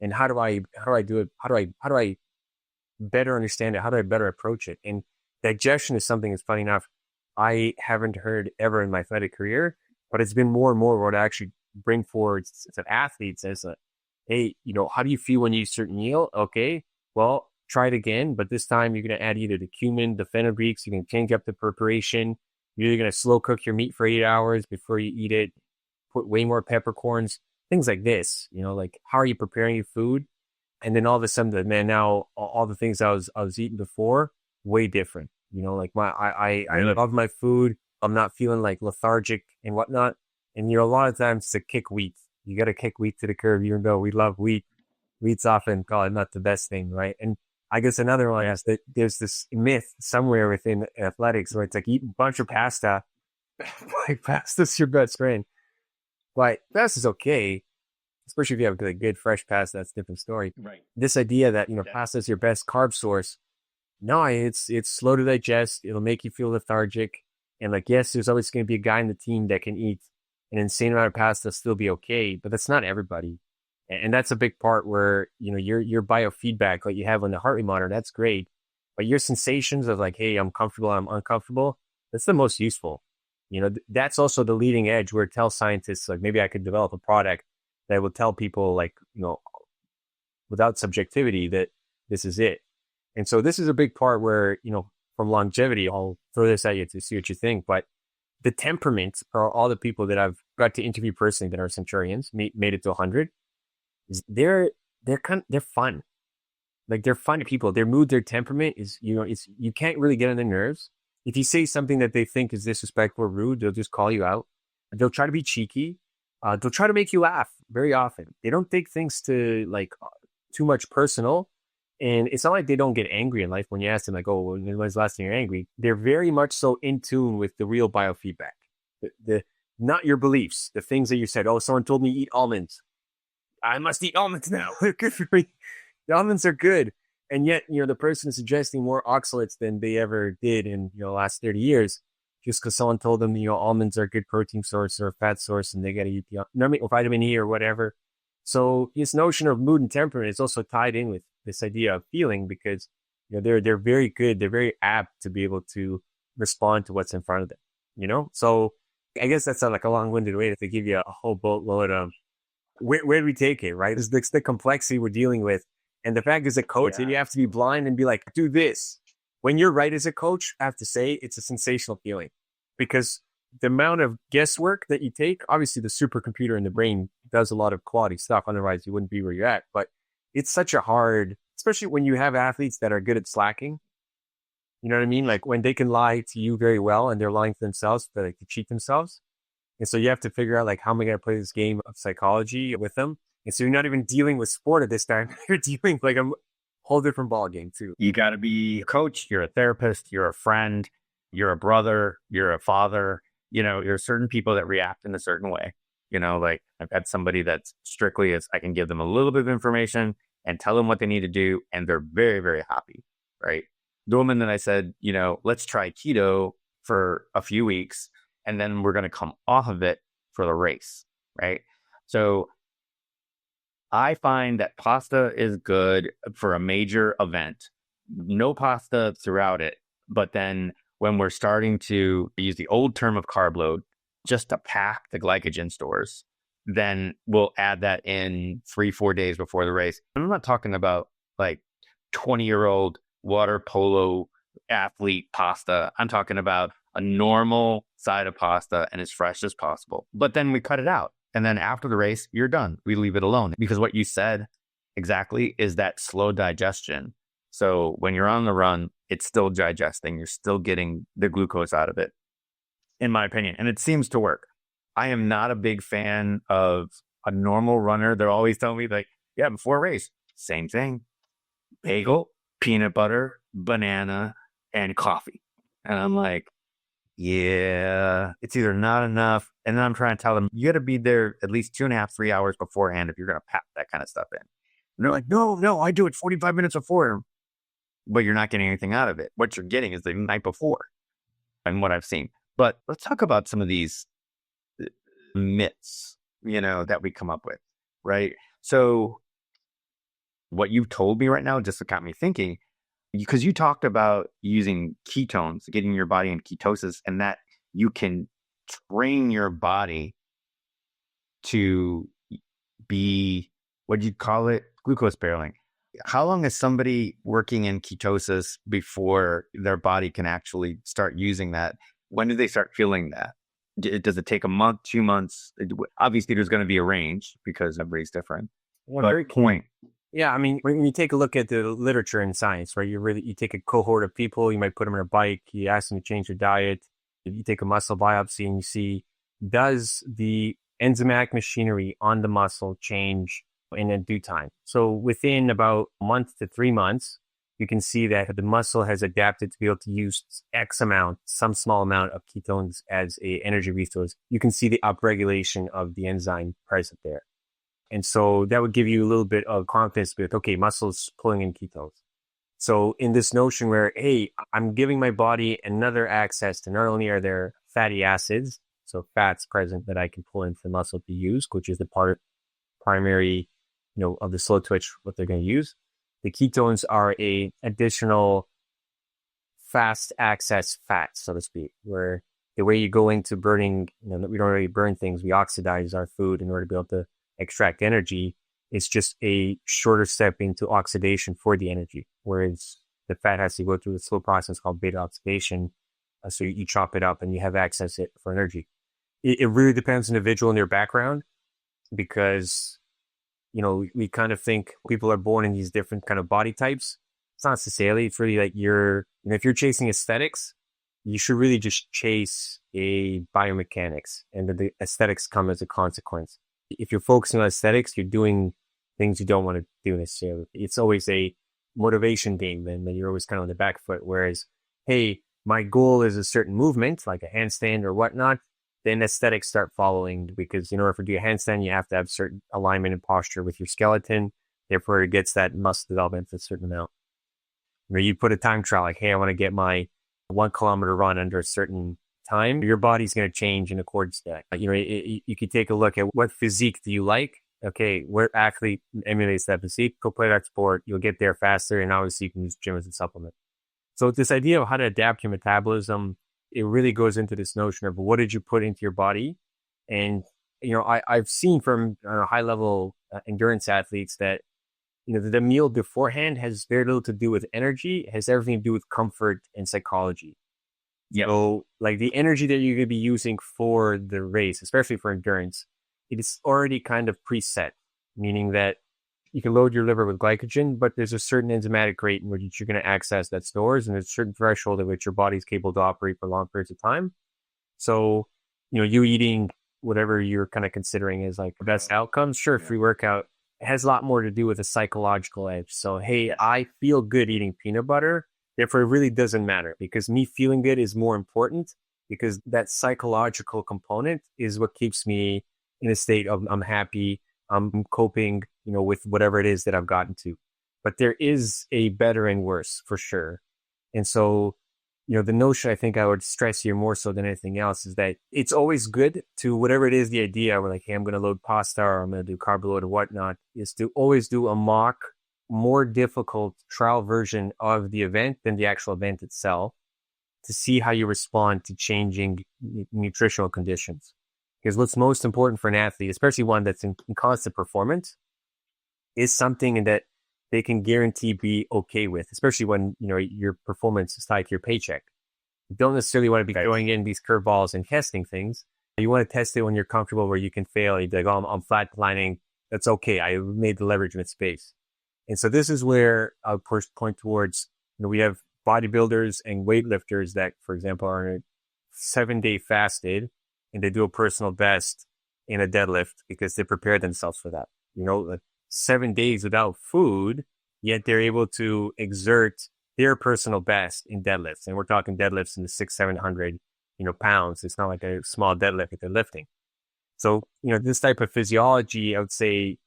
And how do I do it? How do I better understand it? How do I better approach it? And digestion is something that's, funny enough, I haven't heard ever in my athletic career, but it's been more and more what I actually bring forward to athletes as hey, how do you feel when you eat a certain meal? Okay, well, try it again, but this time you're going to add either the cumin, the fenugreeks, you can change up the preparation. You're either going to slow cook your meat for 8 hours before you eat it, put way more peppercorns, things like this, how are you preparing your food? And then all of a sudden, man, now all the things I was eating before, way different. I love my food. I'm not feeling lethargic and whatnot. And a lot of times to kick wheat, you got to kick wheat to the curb, even though we love wheat. Wheat's often called not the best thing, right? And I guess another one is that there's this myth somewhere within athletics where it's like eat a bunch of pasta Like pasta's your best friend. But pasta's okay, especially if you have like good fresh pasta. That's a different story. Right. This idea that pasta is your best carb source. No, it's slow to digest. It'll make you feel lethargic. And like, yes, there's always going to be a guy in the team that can eat an insane amount of pasta, still be okay, but that's not everybody. And that's a big part where, your biofeedback, like you have on the heart rate monitor, that's great. But your sensations of like, hey, I'm comfortable, I'm uncomfortable, that's the most useful. That's also the leading edge where it tells scientists, like maybe I could develop a product that will tell people like, without subjectivity that this is it. And so this is a big part where, from longevity, I'll throw this at you to see what you think, but the temperament for all the people that I've got to interview personally that are centurions, made it to 100, is they're fun. Like they're fun people. Their mood, their temperament is, you can't really get on their nerves. If you say something that they think is disrespectful or rude, they'll just call you out. They'll try to be cheeky. They'll try to make you laugh very often. They don't take things to like too much personal. And it's not like they don't get angry in life when you ask them like, oh, when's the last time you're angry? They're very much so in tune with the real biofeedback. The not your beliefs, the things that you said. Oh, someone told me to eat almonds. I must eat almonds now. They're good for me. The almonds are good. And yet, the person is suggesting more oxalates than they ever did in, the last 30 years, just because someone told them, almonds are a good protein source or a fat source and they got to eat or vitamin E or whatever. So this notion of mood and temperament is also tied in with this idea of feeling because, they're very good. They're very apt to be able to respond to what's in front of them, So I guess that's like a long-winded way to give you a whole boatload of where do we take it, right? It's the complexity we're dealing with. And the fact is a coach that you have to be blind and be like, do this. When you're right as a coach, I have to say it's a sensational feeling because the amount of guesswork that you take, obviously the supercomputer in the brain does a lot of quality stuff. Otherwise you wouldn't be where you're at, but it's such a hard, especially when you have athletes that are good at slacking. You know what I mean? Like when they can lie to you very well and they're lying to themselves, but like to cheat themselves. And so you have to figure out like, how am I going to play this game of psychology with them? And so you're not even dealing with sport at this time. You're dealing like a whole different ball game too. You got to be a coach. You're a therapist. You're a friend. You're a brother. You're a father. You're certain people that react in a certain way. Like I've had somebody that's strictly as I can give them a little bit of information and tell them what they need to do. And they're very, very happy. Right. The woman that I said, let's try keto for a few weeks and then we're going to come off of it for the race. Right. So I find that pasta is good for a major event. No pasta throughout it. But then when we're starting to use the old term of carb load, just to pack the glycogen stores, then we'll add that in 3-4 days before the race. I'm not talking about like 20-year-old water polo athlete pasta. I'm talking about a normal side of pasta and as fresh as possible. But then we cut it out. And then after the race, you're done. We leave it alone because what you said exactly is that slow digestion. So when you're on the run, it's still digesting. You're still getting the glucose out of it, in my opinion. And it seems to work. I am not a big fan of a normal runner. They're always telling me like, yeah, before a race, same thing. Bagel, peanut butter, banana, and coffee. And I'm like, yeah, it's either not enough. And then I'm trying to tell them, you got to be there at least 2.5, 3 hours beforehand if you're going to pack that kind of stuff in. And they're like, no, I do it 45 minutes before. But you're not getting anything out of it. What you're getting is the night before and what I've seen. But let's talk about some of these myths, that we come up with, right? So what you've told me right now just got me thinking, because you talked about using ketones, getting your body in ketosis, and that you can train your body to be, what do you call it? Glucose barreling. How long is somebody working in ketosis before their body can actually start using that? When do they start feeling that? Does it take a month, 2 months? Obviously, there's going to be a range because everybody's different. Well, very point. Yeah, I mean, when you take a look at the literature in science, right, you take a cohort of people, you might put them on a bike, you ask them to change their diet, you take a muscle biopsy and you see, does the enzymatic machinery on the muscle change in a due time? So within about a month to 3 months, you can see that the muscle has adapted to be able to use X amount, some small amount of ketones as a energy resource. You can see the upregulation of the enzyme present there. And so that would give you a little bit of confidence with, okay, muscle's pulling in ketones. So in this notion where, hey, I'm giving my body another access to not only are there fatty acids, so fats present that I can pull into the muscle to use, which is the primary, of the slow twitch, what they're going to use. The ketones are a additional fast access fat, so to speak, where the way you go into burning, we don't really burn things, we oxidize our food in order to be able to extract energy. It's just a shorter step into oxidation for the energy, whereas the fat has to go through a slow process called beta oxidation. So you chop it up and you have access it for energy. It really depends on the individual and their background, because, we kind of think people are born in these different kind of body types. It's not necessarily. It's really like if you're chasing aesthetics, you should really just chase a biomechanics, and the aesthetics come as a consequence. If you're focusing on aesthetics, you're doing things you don't want to do necessarily. It's always a motivation game, and then you're always kind of on the back foot. Whereas, hey, my goal is a certain movement, like a handstand or whatnot, then aesthetics start following, because in order to do a handstand, you have to have certain alignment and posture with your skeleton. Therefore, it gets that muscle development to a certain amount. You put a time trial, like, hey, I want to get my 1 kilometer run under a certain time. Your body's going to change in accordance to that. You could take a look at what physique do you like. Okay, what athlete emulates that physique? Go play that sport. You'll get there faster, and obviously you can use gym as a supplement. So this idea of how to adapt your metabolism, it really goes into this notion of what did you put into your body? And, I've seen from high level endurance athletes that, the meal beforehand has very little to do with energy. It has everything to do with comfort and psychology. Yeah. So like the energy that you're going to be using for the race, especially for endurance, it is already kind of preset, meaning that you can load your liver with glycogen, but there's a certain enzymatic rate in which you're going to access that stores, and there's a certain threshold at which your body's capable to operate for long periods of time. So, you eating whatever you're kind of considering is like the best outcomes. Sure, free workout, it has a lot more to do with a psychological edge. So, hey, I feel good eating peanut butter. Therefore, it really doesn't matter, because me feeling good is more important, because that psychological component is what keeps me in a state of I'm happy, I'm coping, with whatever it is that I've gotten to. But there is a better and worse for sure. And so, the notion I think I would stress here more so than anything else is that it's always good to, whatever it is, the idea we're like, hey, I'm going to load pasta or I'm going to do carb load or whatnot, is to always do a mock, more difficult trial version of the event than the actual event itself, to see how you respond to changing nutritional conditions. Because what's most important for an athlete, especially one that's in constant performance, is something that they can guarantee be okay with, especially when, your performance is tied to your paycheck. You don't necessarily want to be throwing in these curveballs and testing things. You want to test it when you're comfortable, where you can fail. You'd be like, oh, I'm flatlining. That's okay. I made the leverage with space. And so this is where I'll point towards, we have bodybuilders and weightlifters that, for example, are 7-day fasted, and they do a personal best in a deadlift because they prepare themselves for that. Like 7 days without food, yet they're able to exert their personal best in deadlifts. And we're talking deadlifts in the 600-700, pounds. It's not like a small deadlift that they're lifting. So, this type of physiology, I would say,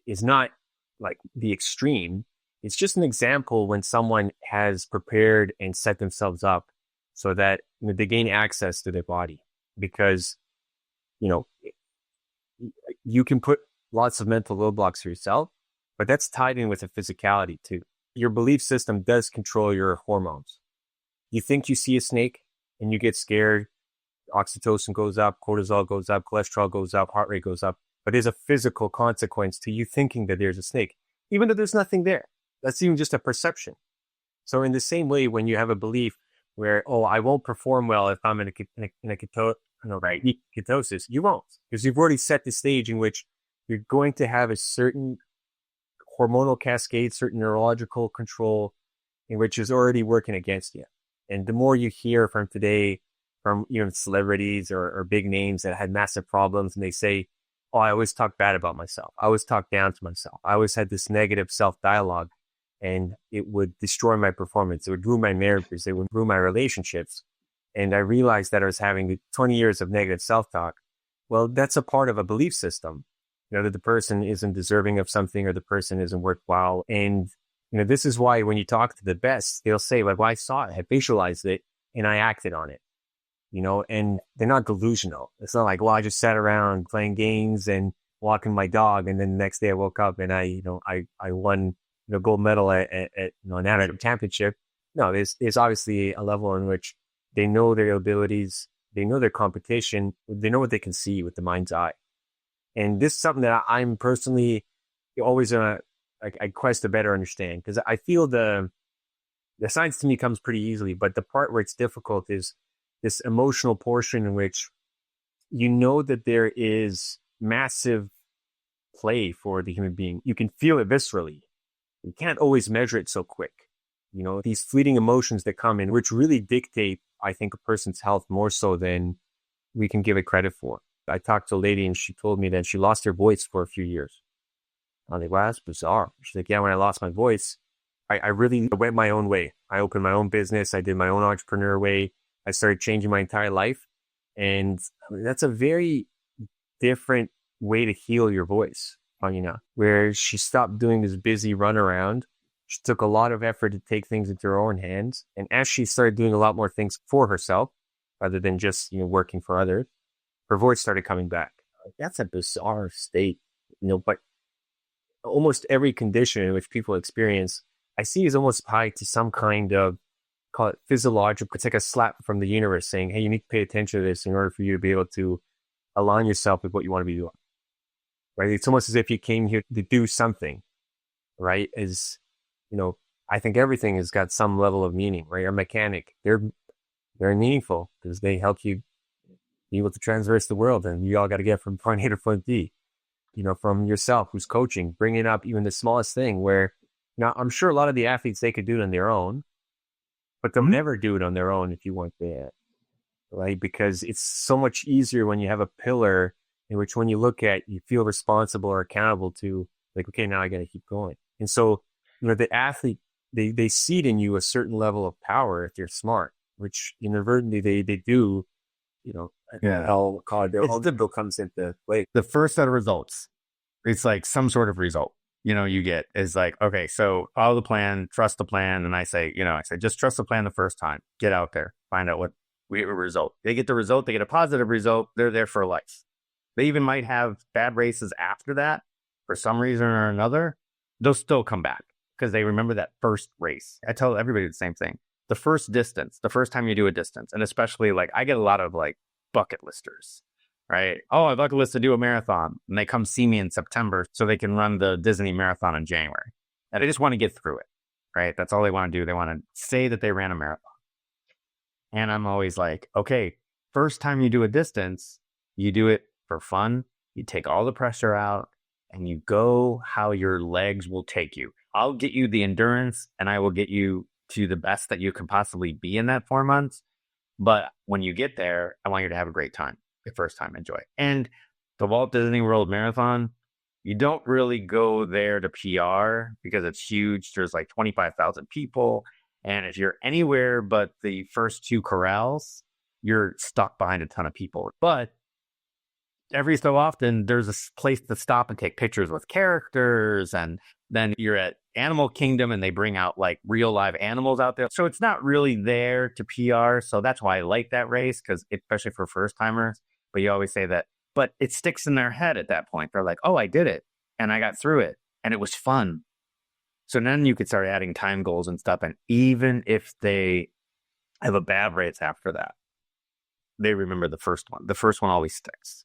is not like the extreme. It's just an example when someone has prepared and set themselves up so that they gain access to their body. Because, you can put lots of mental roadblocks for yourself, but that's tied in with a physicality too. Your belief system does control your hormones. You think you see a snake and you get scared, oxytocin goes up, cortisol goes up, cholesterol goes up, heart rate goes up, but there's a physical consequence to you thinking that there's a snake, even though there's nothing there. That's even just a perception. So in the same way, when you have a belief where, oh, I won't perform well if I'm in a ketosis, you won't, because you've already set the stage in which you're going to have a certain hormonal cascade, certain neurological control, in which is already working against you. And the more you hear from today, from celebrities or big names that had massive problems, and they say, oh, I always talk bad about myself. I always talk down to myself. I always had this negative self-dialogue. and it would destroy my performance. It would ruin my marriages. It would ruin my relationships. And I realized that I was having 20 years of negative self-talk. Well, that's a part of a belief system, that the person isn't deserving of something or the person isn't worthwhile. And, this is why when you talk to the best, they'll say, like, well, I saw it, I visualized it, and I acted on it, and they're not delusional. It's not like, well, I just sat around playing games and walking my dog. And then the next day I woke up and I won, gold medal at a national championship. No, there's obviously a level in which they know their abilities, they know their competition, they know what they can see with the mind's eye. And this is something that I'm personally always I quest to better understand, because I feel the science to me comes pretty easily, but the part where it's difficult is this emotional portion in which that there is massive play for the human being. You can feel it viscerally. You can't always measure it so quick. These fleeting emotions that come in, which really dictate, I think, a person's health more so than we can give it credit for. I talked to a lady and she told me that she lost her voice for a few years. I was like, wow, that's bizarre. She's like, yeah, when I lost my voice, I really went my own way. I opened my own business. I did my own entrepreneur way. I started changing my entire life. And that's a very different way to heal your voice, where she stopped doing this busy runaround. She took a lot of effort to take things into her own hands. And as she started doing a lot more things for herself, rather than just, working for others, her voice started coming back. That's a bizarre state, but almost every condition in which people experience, I see is almost tied to some kind of, call it physiological. It's like a slap from the universe saying, hey, you need to pay attention to this in order for you to be able to align yourself with what you want to be doing. Right? It's almost as if you came here to do something, right? I think everything has got some level of meaning, right? Our mechanic, they're meaningful because they help you be able to traverse the world, and you all got to get from point A to point B. From yourself, who's coaching, bringing up even the smallest thing where, now I'm sure a lot of the athletes, they could do it on their own, but they'll never do it on their own if you weren't there, right? Because it's so much easier when you have a pillar in which when you look at, you feel responsible or accountable to, like, okay, now I got to keep going. And so, the athlete, they seed in you a certain level of power if they're smart, which inadvertently they do, Yeah. I'll call it, all the comes into play. The first set of results, it's like some sort of result, you get is like, okay, so follow the plan, trust the plan. And I say, just trust the plan the first time, get out there, find out what result. They get the result, they get a positive result. They're there for life. They even might have bad races after that for some reason or another. They'll still come back because they remember that first race. I tell everybody the same thing. The first distance, the first time you do a distance, and especially like I get a lot of like bucket listers, right? Oh, I bucket list to do a marathon, and they come see me in September so they can run the Disney marathon in January. And they just want to get through it, right? That's all they want to do. They want to say that they ran a marathon. And I'm always like, okay, first time you do a distance, you do it for fun. You take all the pressure out and you go how your legs will take you. I'll get you the endurance and I will get you to the best that you can possibly be in that 4 months. But when you get there, I want you to have a great time. The first time, enjoy. And the Walt Disney World Marathon, you don't really go there to PR because it's huge. There's like 25,000 people. And if you're anywhere but the first 2 corrals, you're stuck behind a ton of people. But every so often, there's a place to stop and take pictures with characters. And then you're at Animal Kingdom and they bring out like real live animals out there. So it's not really there to PR. So that's why I like that race, because especially for first timers. But you always say that, but it sticks in their head at that point. They're like, oh, I did it and I got through it and it was fun. So then you could start adding time goals and stuff. And even if they have a bad race after that, they remember the first one. The first one always sticks.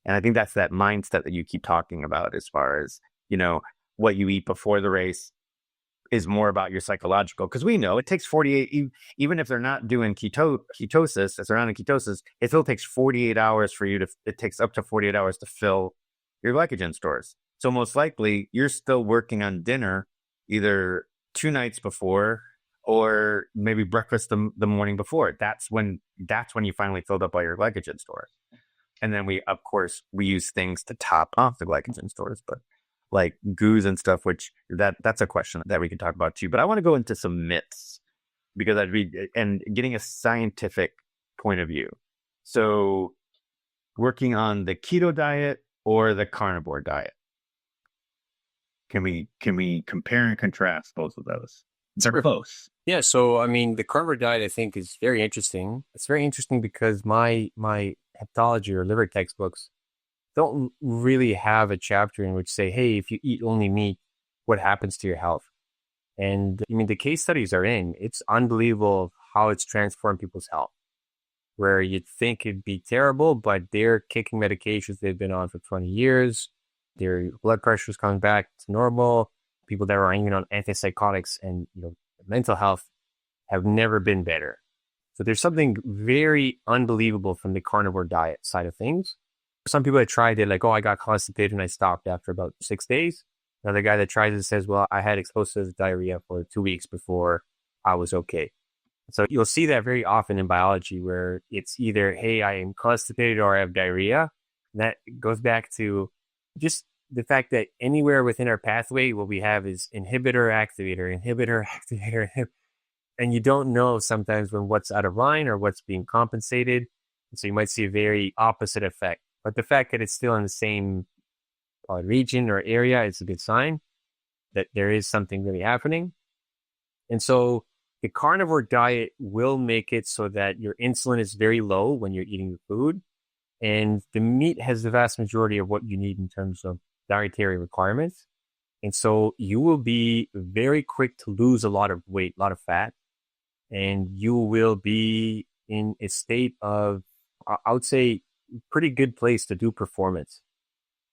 And I think that's that mindset that you keep talking about as far as, what you eat before the race is more about your psychological. Because we know it takes 48, even if they're not doing ketosis, if they're not in ketosis, it still takes 48 hours for you to, it takes up to 48 hours to fill your glycogen stores. So most likely you're still working on dinner either 2 nights before or maybe breakfast the morning before. That's when you finally filled up all your glycogen stores. And then we use things to top off the glycogen stores. But like goos and stuff, which that's a question that we can talk about too. But I want to go into some myths because I'd read and getting a scientific point of view. So working on the keto diet or the carnivore diet. Can we compare and contrast both of those? They're close. Yeah, so I mean, the carnivore diet I think is very interesting. It's very interesting because my hepatology or liver textbooks don't really have a chapter in which say, hey, if you eat only meat, what happens to your health? And I mean, the case studies are in. It's unbelievable how it's transformed people's health. Where you'd think it'd be terrible, but they're kicking medications they've been on for 20 years. Their blood pressure is coming back to normal. People that are even on antipsychotics and mental health have never been better. So there's something very unbelievable from the carnivore diet side of things. Some people that tried it, like, oh, I got constipated and I stopped after about 6 days. Another guy that tries it says, well, I had explosive diarrhea for 2 weeks before I was okay. So you'll see that very often in biology where it's either, hey, I am constipated or I have diarrhea. And that goes back to just the fact that anywhere within our pathway, what we have is inhibitor, activator, and you don't know sometimes when what's out of line or what's being compensated. And so you might see a very opposite effect. But the fact that it's still in the same region or area is a good sign that there is something really happening. And so the carnivore diet will make it so that your insulin is very low when you're eating the food. And the meat has the vast majority of what you need in terms of dietary requirements. And so you will be very quick to lose a lot of weight, a lot of fat. And you will be in a state of, I would say, pretty good place to do performance.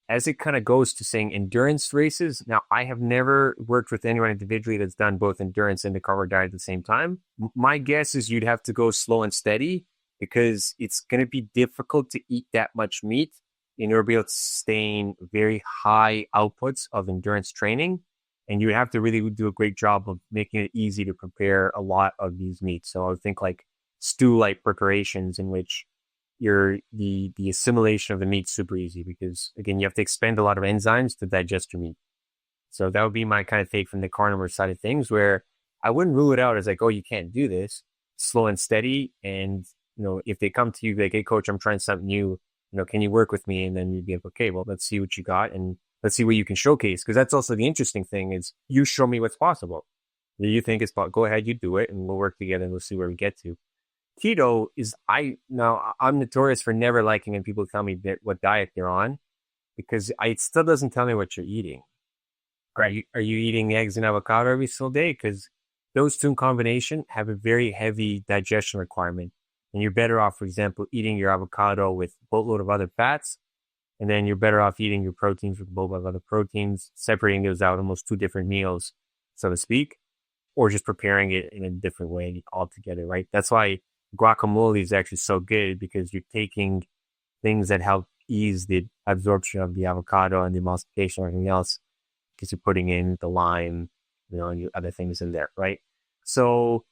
As it kind of goes to saying endurance races, now I have never worked with anyone individually that's done both endurance and the carnivore diet at the same time. My guess is you'd have to go slow and steady because it's going to be difficult to eat that much meat in order to be able to sustain very high outputs of endurance training. And you would have to really do a great job of making it easy to prepare a lot of these meats. So I would think like stew-like preparations in which the assimilation of the meat's super easy because, again, you have to expend a lot of enzymes to digest your meat. So that would be my kind of take from the carnivore side of things, where I wouldn't rule it out as like, oh, you can't do this. Slow and steady. And, if they come to you like, hey, coach, I'm trying something new, can you work with me? And then you'd be like, okay, well, let's see what you got and let's see what you can showcase. Because that's also the interesting thing is you show me what's possible. You think it's possible, go ahead, you do it, and we'll work together and we'll see where we get to. Keto is, I'm notorious for never liking when people tell me what diet they're on because it still doesn't tell me what you're eating. Right. Are you eating eggs and avocado every single day? Because those two in combination have a very heavy digestion requirement. And you're better off, for example, eating your avocado with a boatload of other fats. And then you're better off eating your proteins with a boatload of other proteins, separating those out almost two different meals, so to speak, or just preparing it in a different way altogether, right? That's why guacamole is actually so good because you're taking things that help ease the absorption of the avocado and the emulsification or everything else because you're putting in the lime, and other things in there, right? So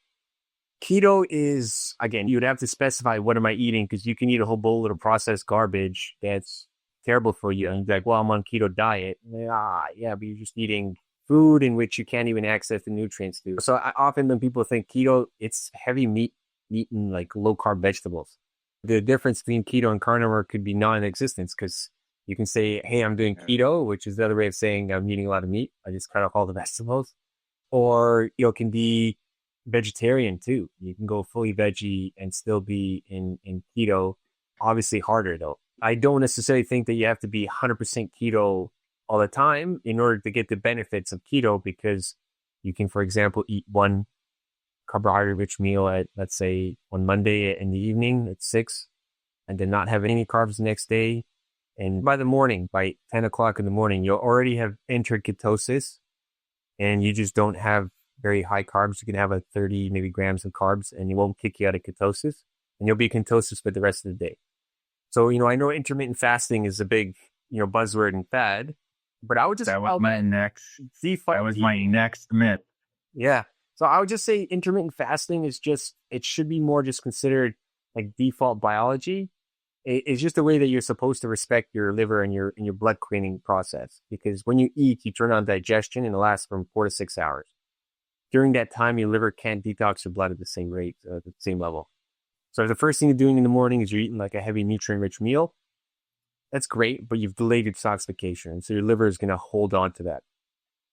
keto is, again, you'd have to specify what am I eating because you can eat a whole bowl of processed garbage that's terrible for you. And you're like, well, I'm on keto diet. Yeah, but you're just eating food in which you can't even access the nutrients to. So often when people think keto, it's heavy meat eating like low carb vegetables. The difference between keto and carnivore could be non-existent because you can say, hey, I'm doing keto, which is the other way of saying I'm eating a lot of meat. I just cut off all the vegetables. Or, it can be vegetarian too. You can go fully veggie and still be in keto. Obviously harder though. I don't necessarily think that you have to be 100% keto all the time in order to get the benefits of keto because you can, for example, eat one carbohydrate-rich meal at, let's say, on Monday in the evening at 6 and then not have any carbs the next day. And by the morning, by 10 o'clock in the morning, you'll already have entered ketosis and you just don't have very high carbs. You can have 30 maybe grams of carbs and it won't kick you out of ketosis and you'll be ketosis for the rest of the day. So, I know intermittent fasting is a big, buzzword and fad, but I would just... That was my next myth. Yeah. So I would just say intermittent fasting is it should be more just considered like default biology. It's just the way that you're supposed to respect your liver and your blood cleaning process. Because when you eat, you turn on digestion and it lasts from 4 to 6 hours. During that time, your liver can't detox your blood at the same rate, at the same level. So the first thing you're doing in the morning is you're eating like a heavy nutrient-rich meal. That's great, but you've delayed detoxification. So your liver is going to hold on to that.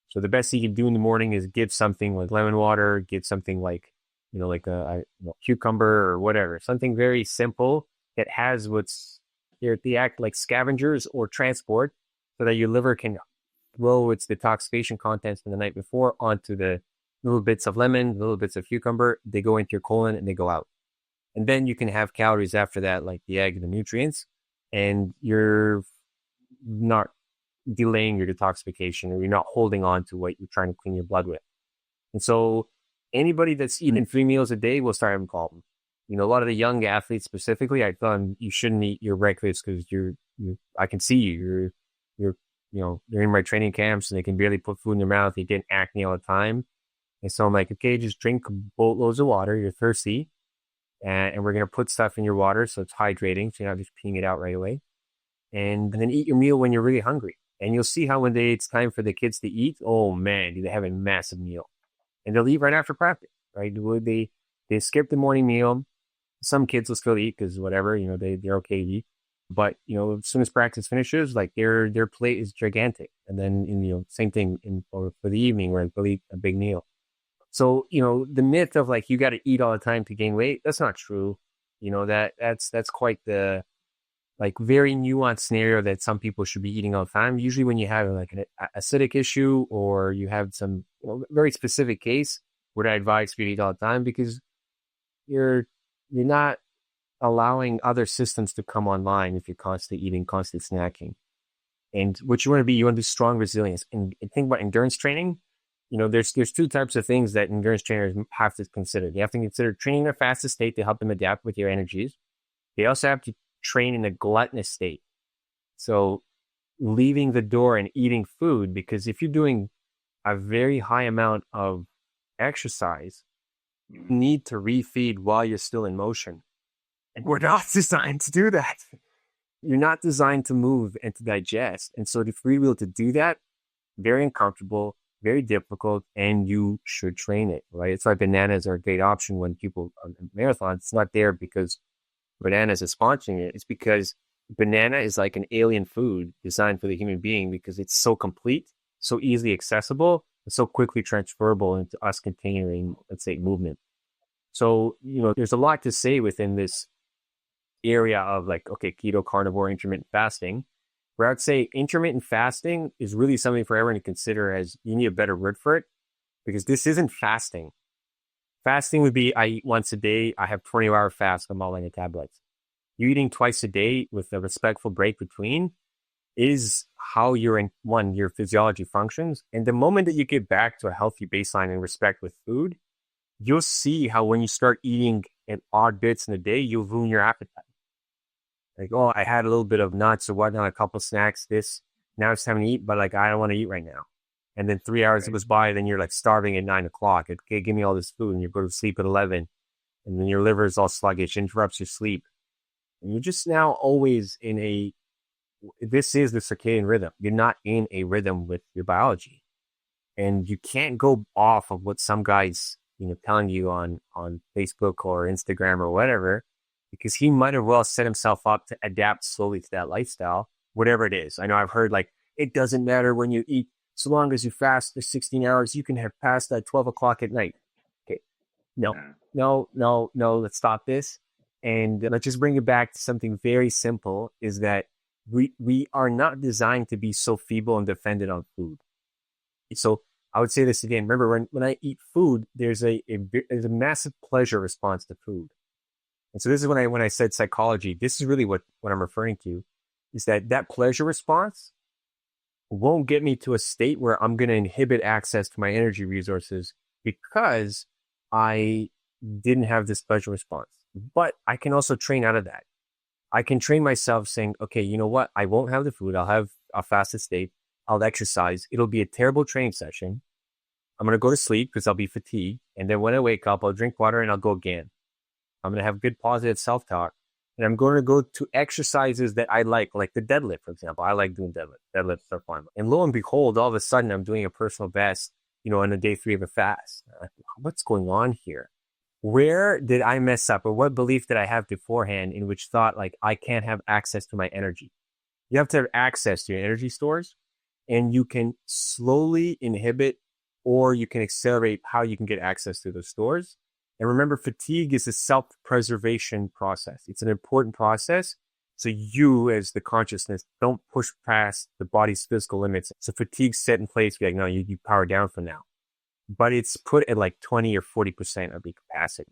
So the best thing you can do in the morning is get something like lemon water, get something like, like a cucumber or whatever, something very simple that has they act like scavengers or transport so that your liver can throw its detoxification contents from the night before onto the little bits of lemon, little bits of cucumber. They go into your colon and they go out. And then you can have calories after that, like the egg, the nutrients, and you're not delaying your detoxification, or you're not holding on to what you're trying to clean your blood with. And so anybody that's eating 3 meals a day will start having problems. A lot of the young athletes specifically, I thought you shouldn't eat your breakfast because I can see you're in my training camps and they can barely put food in their mouth. They get acne all the time. And so I'm like, okay, just drink boatloads of water. You're thirsty. And we're going to put stuff in your water so it's hydrating, so you're not just peeing it out right away. And then eat your meal when you're really hungry. And you'll see how it's time for the kids to eat, oh man, they have a massive meal. And they'll eat right after practice, right? They skip the morning meal. Some kids will still eat because whatever, they're okay to eat. But, as soon as practice finishes, like their plate is gigantic. And then, same thing for the evening where they'll eat a big meal. So, the myth of like, you got to eat all the time to gain weight, that's not true. That's quite the like very nuanced scenario that some people should be eating all the time. Usually when you have like an acidic issue or you have some very specific case, would I advise you to eat all the time, because you're not allowing other systems to come online if you're constantly eating, constantly snacking. And what you want to be strong resilience. And think about endurance training. There's 2 types of things that endurance trainers have to consider. They have to consider training their fastest state to help them adapt with your energies. They also have to train in a gluttonous state. So leaving the door and eating food, because if you're doing a very high amount of exercise, you need to refeed while you're still in motion. And we're not designed to do that. You're not designed to move and to digest. And so the free will to do that, very uncomfortable, very difficult, and you should train it, right? It's why bananas are a great option when people on marathons. It's not there because bananas is sponsoring it. It's because banana is like an alien food designed for the human being because it's so complete, so easily accessible, and so quickly transferable into us continuing, let's say, movement. So, there's a lot to say within this area of like, okay, keto, carnivore, intermittent fasting, where I'd say intermittent fasting is really something for everyone to consider, as you need a better word for it, because this isn't fasting. Fasting would be, I eat once a day, I have 20-hour fast, I'm all in the tablets. You eating twice a day with a respectful break between is how your physiology functions. And the moment that you get back to a healthy baseline and respect with food, you'll see how when you start eating at odd bits in the day, you'll ruin your appetite. Like, oh, I had a little bit of nuts or whatnot, a couple snacks, now it's time to eat, but like, I don't want to eat right now. And then 3 hours goes by, then you're like starving at 9 o'clock. Okay, give me all this food, and you go to sleep at 11. And then your liver is all sluggish, interrupts your sleep. And you're just now always this is the circadian rhythm. You're not in a rhythm with your biology. And you can't go off of what some guy's, telling you on Facebook or Instagram or whatever, because he might have well set himself up to adapt slowly to that lifestyle, whatever it is. I know I've heard like, it doesn't matter when you eat, so long as you fast for 16 hours, you can have pasta at 12 o'clock at night. Okay. No, let's stop this. And let's just bring it back to something very simple, is that we are not designed to be so feeble and dependent on food. So I would say this again. Remember, when I eat food, there's a massive pleasure response to food. And so this is when I said psychology, this is really what I'm referring to, is that pleasure response won't get me to a state where I'm going to inhibit access to my energy resources because I didn't have this pleasure response. But I can also train out of that. I can train myself saying, okay, you know what? I won't have the food. I'll have a fasted state. I'll exercise. It'll be a terrible training session. I'm going to go to sleep because I'll be fatigued. And then when I wake up, I'll drink water and I'll go again. I'm going to have good positive self-talk. And I'm going to go to exercises that I like the deadlift, for example. I like doing deadlift. Deadlifts are fun. And lo and behold, all of a sudden I'm doing a personal best, on a day 3 of a fast. Like, what's going on here? Where did I mess up, or what belief did I have beforehand in which thought like I can't have access to my energy? You have to have access to your energy stores, and you can slowly inhibit or you can accelerate how you can get access to those stores. And remember, fatigue is a self-preservation process. It's an important process. So you, as the consciousness, don't push past the body's physical limits. So fatigue's set in place. Be like, no, you power down for now. But it's put at like 20 or 40% of the capacity.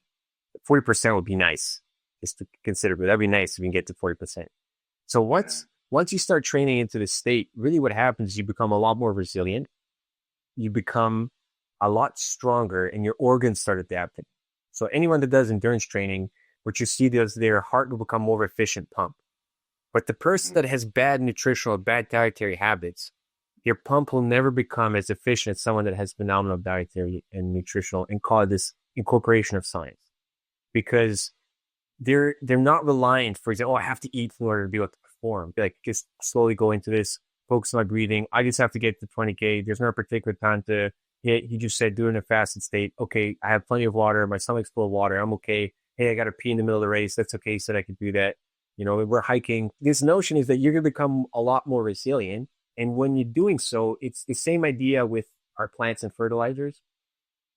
40% would be nice, just to consider, but that'd be nice if you can get to 40%. So once you start training into this state, really what happens is you become a lot more resilient. You become a lot stronger and your organs start adapting. So anyone that does endurance training, what you see is their heart will become more efficient pump. But the person that has bad nutritional, bad dietary habits, your pump will never become as efficient as someone that has phenomenal dietary and nutritional, and call this incorporation of science. Because they're not reliant, for example, I have to eat in order to be able to perform. Like, just slowly go into this, focus on my breathing. I just have to get to 20K. There's no particular time to hit. He just said, do it in a fasted state. Okay, I have plenty of water. My stomach's full of water. I'm okay. Hey, I got to pee in the middle of the race. That's okay. He said I could do that. We're hiking. This notion is that you're going to become a lot more resilient. And when you're doing so, it's the same idea with our plants and fertilizers.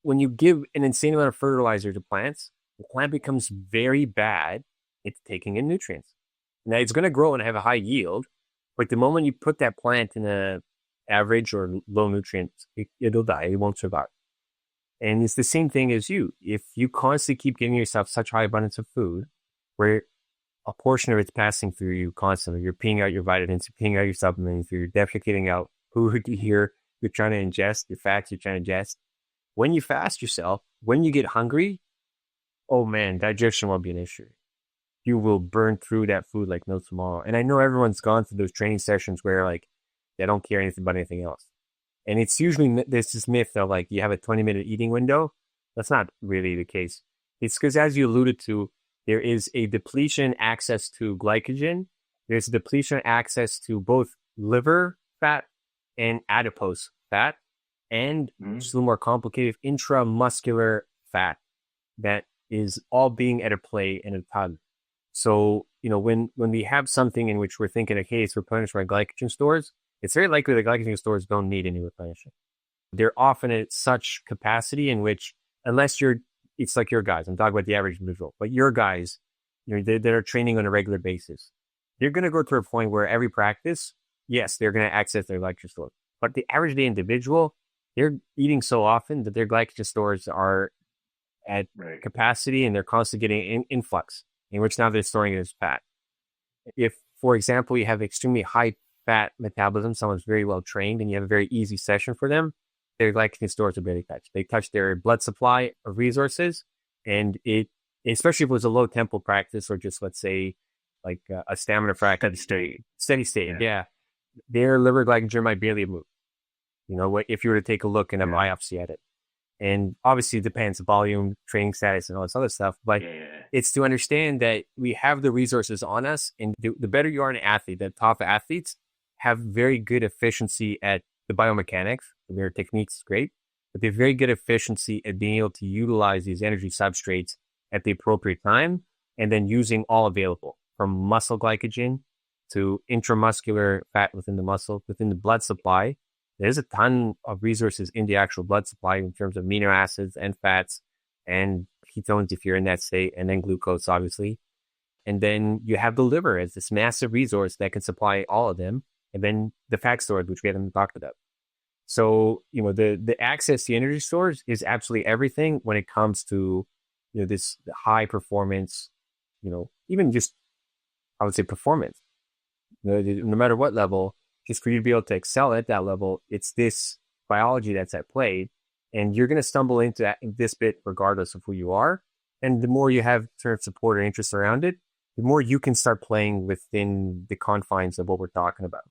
When you give an insane amount of fertilizer to plants, the plant becomes very bad at taking in nutrients. Now, it's going to grow and have a high yield, but the moment you put that plant in a average or low nutrients, it'll die. It won't survive. And it's the same thing as you. If you constantly keep giving yourself such high abundance of food, where a portion of it's passing through you constantly, you're peeing out your vitamins, you're peeing out your supplements, you're defecating out food you're trying to ingest, your fats you're trying to ingest. When you fast yourself, when you get hungry, oh man, digestion won't be an issue. You will burn through that food like no tomorrow. And I know everyone's gone through those training sessions where like they don't care anything about anything else. And it's usually there's this myth of like you have a 20-minute eating window. That's not really the case. It's because, as you alluded to, there is a depletion access to glycogen. There's a depletion access to both liver fat and adipose fat, and it's a little more complicated, intramuscular fat that is all being at a play in a ton. So, when we have something in which we're thinking, okay, it's replenished my glycogen stores, it's very likely the glycogen stores don't need any replenishing. They're often at such capacity in which, unless it's like your guys, I'm talking about the average individual, but your guys, that are training on a regular basis, they're going to go to a point where every practice, yes, they're going to access their glycogen stores. But the average day individual, they're eating so often that their glycogen stores are at capacity, and they're constantly getting influx, in which now they're storing it as fat. If, for example, you have extremely high fat metabolism, someone's very well trained, and you have a very easy session for them, their glycogen stores are barely touched. They touch their blood supply of resources, and especially if it was a low tempo practice, or just, let's say, like a stamina practice. Steady state. Yeah. Their liver glycogen might barely move. If you were to take a look in a biopsy at it. And obviously it depends, volume, training status, and all this other stuff. But it's to understand that we have the resources on us, and the better you are an athlete, the top athletes have very good efficiency at the biomechanics. Their techniques great, but they have very good efficiency at being able to utilize these energy substrates at the appropriate time, and then using all available, from muscle glycogen to intramuscular fat within the muscle, within the blood supply. There's a ton of resources in the actual blood supply in terms of amino acids and fats and ketones if you're in that state, and then glucose, obviously. And then you have the liver as this massive resource that can supply all of them. And then the fat storage, which we haven't talked about. So, the access to energy stores is absolutely everything when it comes to, this high performance, even just, I would say, performance. No matter what level, just for you to be able to excel at that level, it's this biology that's at play, and you're going to stumble into this bit regardless of who you are. And the more you have sort of support or interest around it, the more you can start playing within the confines of what we're talking about,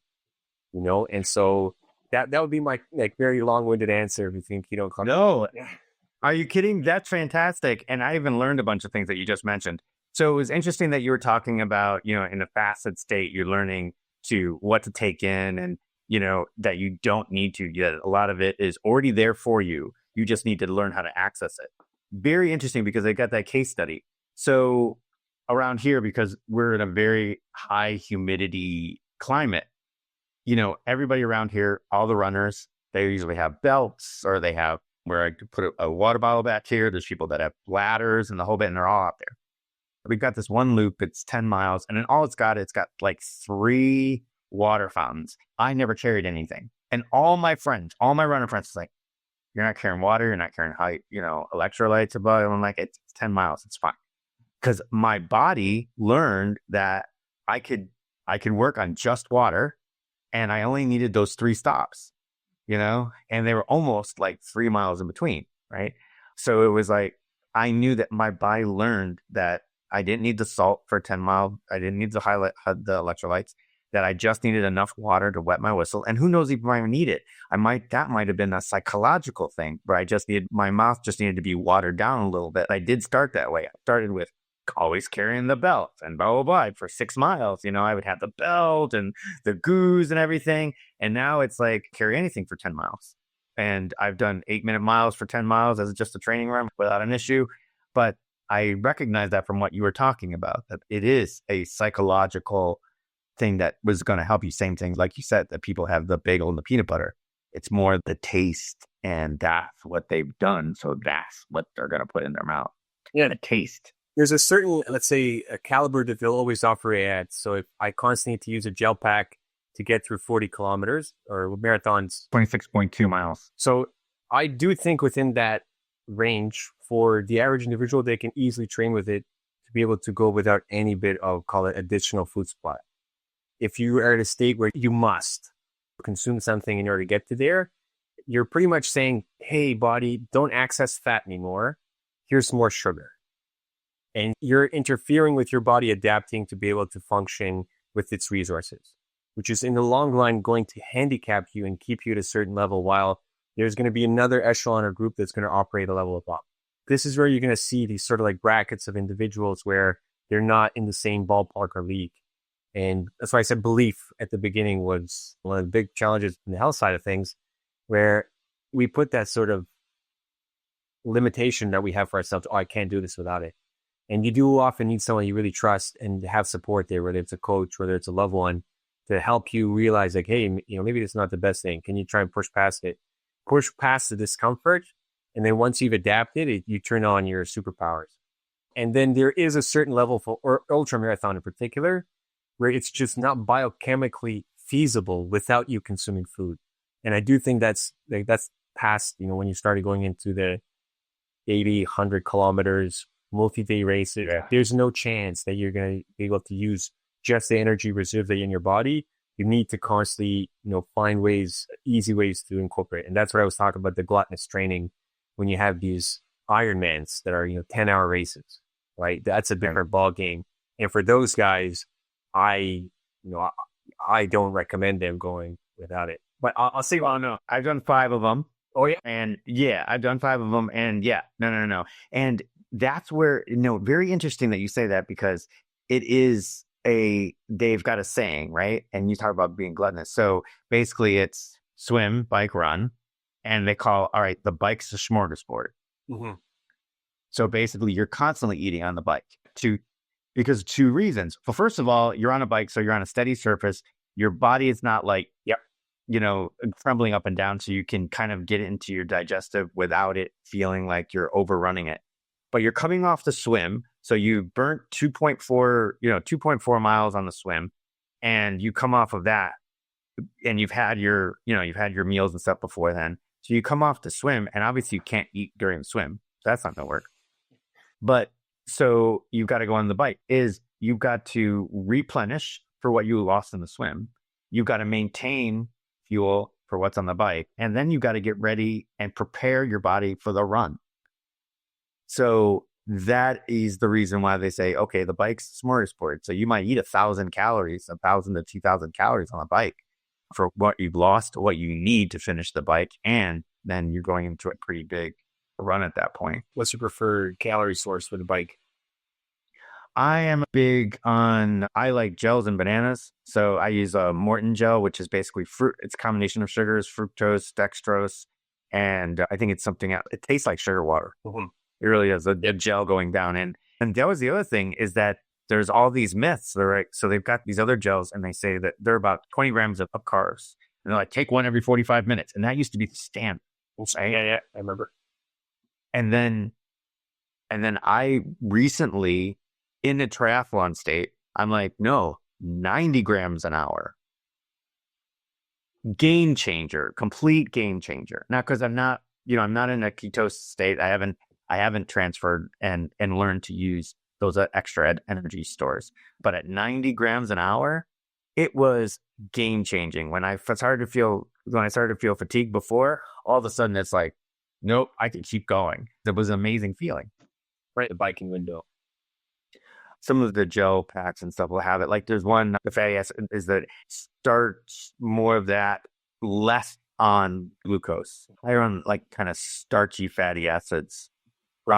And so that would be my very long-winded answer between keto and carnivore. No, are you kidding? That's fantastic. And I even learned a bunch of things that you just mentioned. So it was interesting that you were talking about, in a fasted state, you're learning to what to take in and, that you don't need to yet. A lot of it is already there for you. You just need to learn how to access it. Very interesting because they got that case study. So around here, because we're in a very high humidity climate, everybody around here, all the runners, they usually have belts or they have where I could put a water bottle back here. There's people that have bladders and the whole bit, and they're all out there. We've got this one loop, it's 10 miles, and then all it's got like 3 water fountains. I never carried anything. And all my runner friends was like, you're not carrying water, you're not carrying electrolytes above. I'm like, it's 10 miles, it's fine. Because my body learned that I could work on just water, and I only needed those 3 stops, and they were almost like 3 miles in between, right? So it was like, I knew that my body learned that I didn't need the salt for 10 miles. I didn't need the electrolytes, that I just needed enough water to wet my whistle. And who knows if I need it? That might have been a psychological thing where my mouth just needed to be watered down a little bit. I did start that way. I started with always carrying the belt and blah, blah, blah. For 6 miles, I would have the belt and the goose and everything. And now it's like carry anything for 10 miles. And I've done 8-minute miles for 10 miles as just a training run without an issue. But I recognize that from what you were talking about, that it is a psychological thing that was going to help you. Same thing, like you said, that people have the bagel and the peanut butter. It's more the taste, and that's what they've done. So that's what they're going to put in their mouth. Yeah, the taste. There's a certain, let's say, a caliber that they'll always offer at. So if I constantly need to use a gel pack to get through 40 kilometers or marathons, 26.2 miles. So I do think within that range for the average individual, they can easily train with it to be able to go without any bit of, call it, additional food supply. If you are at a state where you must consume something in order to get to there, you're pretty much saying, hey, body, don't access fat anymore. Here's more sugar. And you're interfering with your body adapting to be able to function with its resources, which is in the long run going to handicap you and keep you at a certain level while there's going to be another echelon or group that's going to operate a level above. This is where you're going to see these sort of like brackets of individuals where they're not in the same ballpark or league. And that's why I said belief at the beginning was one of the big challenges in the health side of things, where we put that sort of limitation that we have for ourselves. Oh, I can't do this without it. And you do often need someone you really trust and have support there, whether it's a coach, whether it's a loved one, to help you realize like, hey, maybe this is not the best thing. Can you try and push past it? Push past the discomfort. And then once you've adapted, you turn on your superpowers. And then there is a certain level for ultra marathon in particular, where it's just not biochemically feasible without you consuming food. And I do think that's past, when you started going into the 80, 100 kilometers, multi-day races, there's no chance that you're going to be able to use just the energy reserve that in your body. You need to constantly, find easy ways to incorporate. And that's what I was talking about, the gluttonous training when you have these Ironmans that are, 10-hour races, right? That's a different ball game. And for those guys, I don't recommend them going without it. But I'll say, well, no, I've done 5 of them. Oh yeah. And yeah, I've done 5 of them. And yeah, no. And that's where, very interesting that you say that, because it is they've got a saying, right? And you talk about being gluttonous. So basically it's swim, bike, run. And they call, all right, the bike's a smorgasbord. Mm-hmm. So basically you're constantly eating on the bike because 2 reasons. Well, first of all, you're on a bike, so you're on a steady surface. Your body is not like, trembling up and down, so you can kind of get it into your digestive without it feeling like you're overrunning it. But you're coming off the swim, so you burnt 2.4 miles on the swim, and you come off of that, and you've had your meals and stuff before then. So you come off the swim, and obviously you can't eat during the swim. That's not gonna work. But so you've got to go on the bike. You've got to replenish for what you lost in the swim. You've got to maintain fuel for what's on the bike. And then you've got to get ready and prepare your body for the run. So that is the reason why they say, okay, the bike's a smorgasbord. So you might eat 1,000 calories, 1,000 to 2,000 calories on a bike for what you've lost, what you need to finish the bike. And then you're going into a pretty big run at that point. What's your preferred calorie source for the bike? I am big on, I like gels and bananas. So I use a Morton gel, which is basically fruit. It's a combination of sugars, fructose, dextrose, and I think it's something else. It tastes like sugar water. Mhm. It really is a gel going down in. And that was the other thing is that there's all these myths. They're like, so they've got these other gels and they say that they're about 20 grams of carbs. And they're like, take one every 45 minutes. And that used to be the standard. Right? Yeah, I remember. And then I recently in a triathlon state, I'm like, no, 90 grams an hour. Game changer, complete game changer. Not because I'm not, I'm not in a ketosis state. I haven't transferred and learned to use those extra energy stores. But at 90 grams an hour, it was game changing. When I started to feel fatigued before, all of a sudden it's like, nope, I can keep going. It was an amazing feeling. Right, the biking window. Some of the gel packs and stuff will have it. Like there's one, the fatty acid is that starts more of that, less on glucose, higher on like kind of starchy fatty acids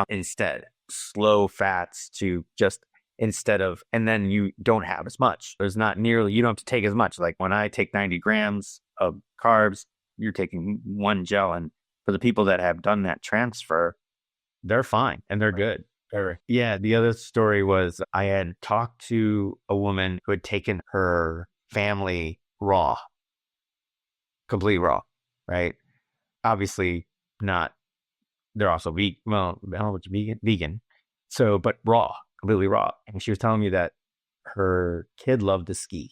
instead, slow fats to just instead of, and then you don't have as much. There's not nearly, you don't have to take as much. Like when I take 90 grams of carbs, you're taking one gel. And for the people that have done that transfer, they're fine and they're good. Yeah, the other story was I had talked to a woman who had taken her family raw, complete raw, right? Obviously not, they're also vegan, well, I don't know what's vegan. So, but raw, completely raw. And she was telling me that her kid loved to ski.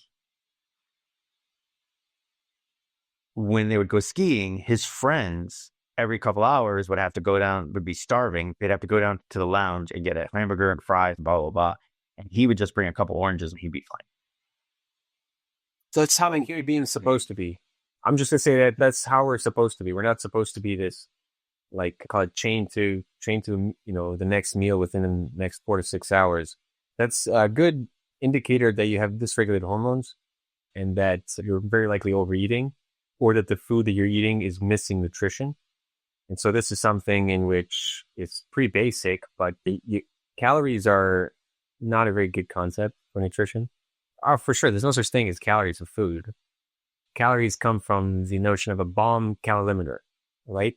When they would go skiing, his friends every couple hours would be starving. They'd have to go down to the lounge and get a hamburger and fries, blah, blah, blah. And he would just bring a couple oranges and he'd be fine. So it's how human beings supposed to be. I'm just going to say that that's how we're supposed to be. We're not supposed to be this, like, call it chain to, the next meal within the next 4 to 6 hours. That's a good indicator that you have dysregulated hormones and that you're very likely overeating, or that the food that you're eating is missing nutrition. And so this is something in which it's pretty basic, but calories are not a very good concept for nutrition. Oh, for sure. There's no such thing as calories of food. Calories come from the notion of a bomb calorimeter, right?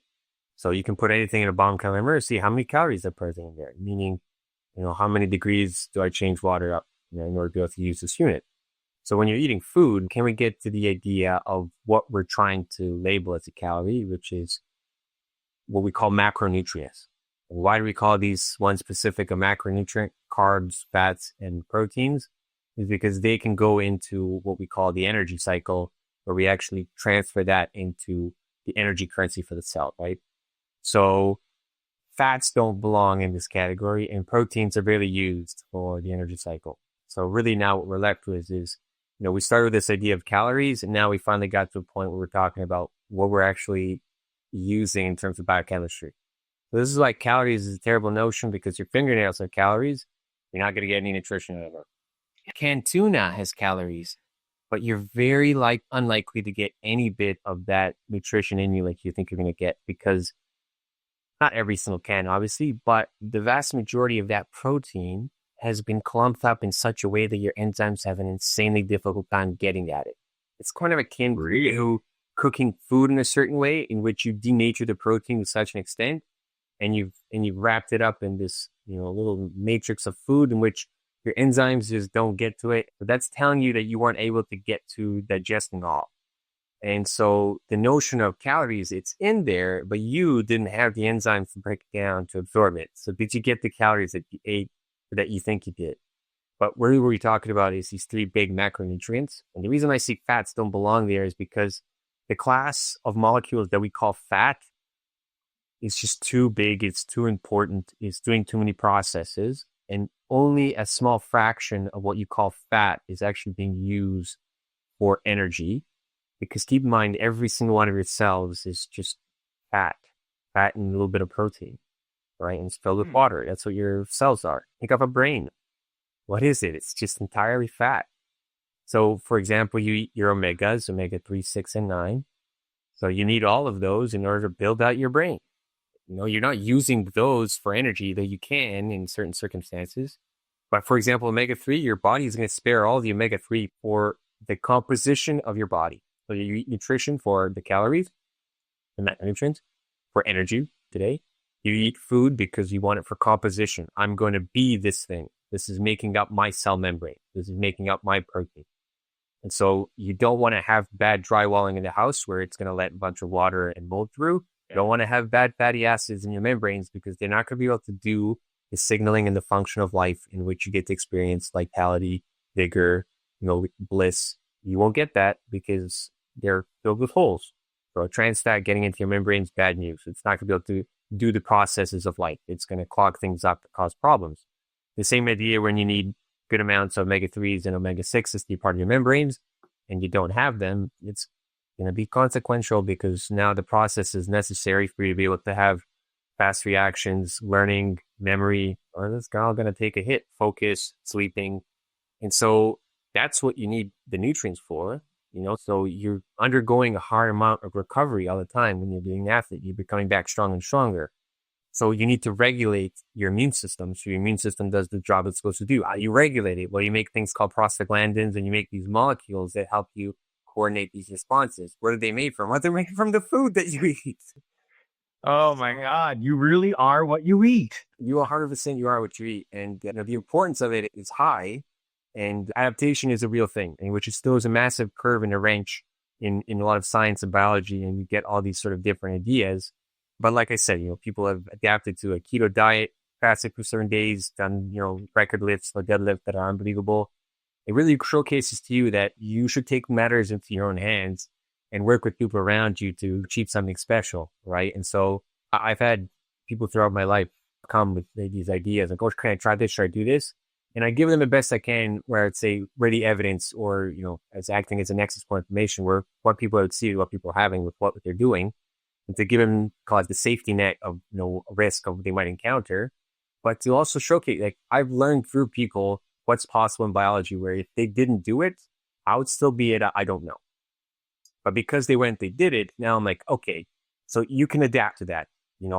So you can put anything in a bomb calorimeter, see how many calories are present in there, meaning, how many degrees do I change water up in order to be able to use this unit? So when you're eating food, can we get to the idea of what we're trying to label as a calorie, which is what we call macronutrients? And why do we call these one specific a macronutrient? Carbs, fats, and proteins is because they can go into what we call the energy cycle, where we actually transfer that into the energy currency for the cell, right? So fats don't belong in this category, and proteins are really used for the energy cycle. So really now what we're left with is, we started with this idea of calories, and now we finally got to a point where we're talking about what we're actually using in terms of biochemistry. So this is like calories is a terrible notion because your fingernails have calories. You're not going to get any nutrition out of it. Canned tuna has calories, but you're very unlikely to get any bit of that nutrition in you like you think you're going to get, because not every single can, obviously, but the vast majority of that protein has been clumped up in such a way that your enzymes have an insanely difficult time getting at it. It's kind of akin to cooking food in a certain way in which you denature the protein to such an extent, and you've wrapped it up in this, little matrix of food in which your enzymes just don't get to it. But that's telling you that you weren't able to get to digesting all. And so the notion of calories, it's in there, but you didn't have the enzymes to break it down to absorb it. So did you get the calories that you ate or that you think you did? But what we're talking about is these three big macronutrients. And the reason I see fats don't belong there is because the class of molecules that we call fat is just too big. It's too important. It's doing too many processes. And only a small fraction of what you call fat is actually being used for energy. Because keep in mind, every single one of your cells is just fat and a little bit of protein, right? And it's filled with water. That's what your cells are. Think of a brain. What is it? It's just entirely fat. So, for example, you eat your omegas, omega-3, 6, and 9. So you need all of those in order to build out your brain. You're not using those for energy, though you can in certain circumstances. But for example, omega-3, your body is going to spare all the omega-3 for the composition of your body. So you eat nutrition for the calories, the macronutrients, for energy today. You eat food because you want it for composition. I'm going to be this thing. This is making up my cell membrane. This is making up my protein. And so you don't want to have bad drywalling in the house where it's going to let a bunch of water and mold through. You don't want to have bad fatty acids in your membranes because they're not going to be able to do the signaling and the function of life in which you get to experience vitality, vigor, bliss. You won't get that because they're filled with holes. So a trans fat getting into your membranes, bad news. It's not going to be able to do the processes of life. It's going to clog things up and cause problems. The same idea when you need good amounts of omega-3s and omega-6s to be part of your membranes and you don't have them, it's going to be consequential because now the process is necessary for you to be able to have fast reactions, learning, memory, or this all going to take a hit, focus, sleeping. And so that's what you need the nutrients for, so you're undergoing a higher amount of recovery all the time when you're being an athlete. You're becoming back stronger and stronger. So you need to regulate your immune system so your immune system does the job it's supposed to do. How you regulate it? Well, you make things called prostaglandins and you make these molecules that help you coordinate these responses. What are they made from? Well, they're made from the food that you eat. Oh my God, you really are what you eat. You 100% you are what you eat. And the importance of it is high. And adaptation is a real thing, which is still is a massive curve in a wrench in a lot of science and biology. And you get all these sort of different ideas. But like I said, people have adapted to a keto diet, fasted for certain days, done, record lifts or deadlift that are unbelievable. It really showcases to you that you should take matters into your own hands and work with people around you to achieve something special, right? And so I've had people throughout my life come with these ideas like, oh, can I try this? Should I do this? And I give them the best I can where I'd say ready evidence or, as acting as a nexus for information where what people would see, what people are having with what they're doing. And to give them, call it the safety net of risk of what they might encounter, but to also showcase, like I've learned through people what's possible in biology where if they didn't do it, I would still be it. I don't know. But because they did it, now I'm like, okay, so you can adapt to that.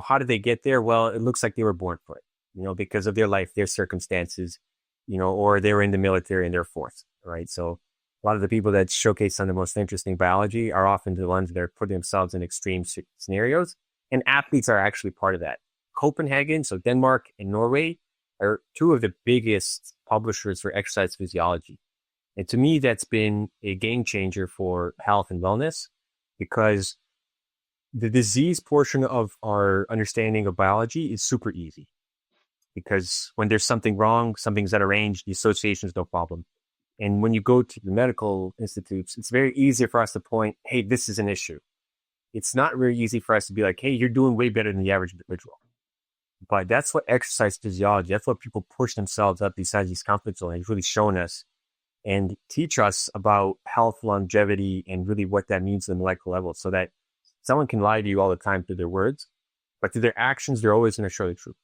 How did they get there? Well, it looks like they were born for it, because of their life, their circumstances, or they were in the military and they're forced, right? So a lot of the people that showcase some of the most interesting biology are often the ones that are putting themselves in extreme scenarios. And athletes are actually part of that. Copenhagen, so Denmark and Norway, are two of the biggest publishers for exercise physiology. And to me, that's been a game changer for health and wellness because the disease portion of our understanding of biology is super easy. Because when there's something wrong, something's out of range, the association is no problem. And when you go to the medical institutes, it's very easy for us to point, hey, this is an issue. It's not very easy for us to be like, hey, you're doing way better than the average individual. But that's what exercise physiology, that's what people push themselves up besides these comfort zones has really shown us and teach us about health, longevity, and really what that means at the molecular level so that someone can lie to you all the time through their words, but through their actions, they're always going to show the truth.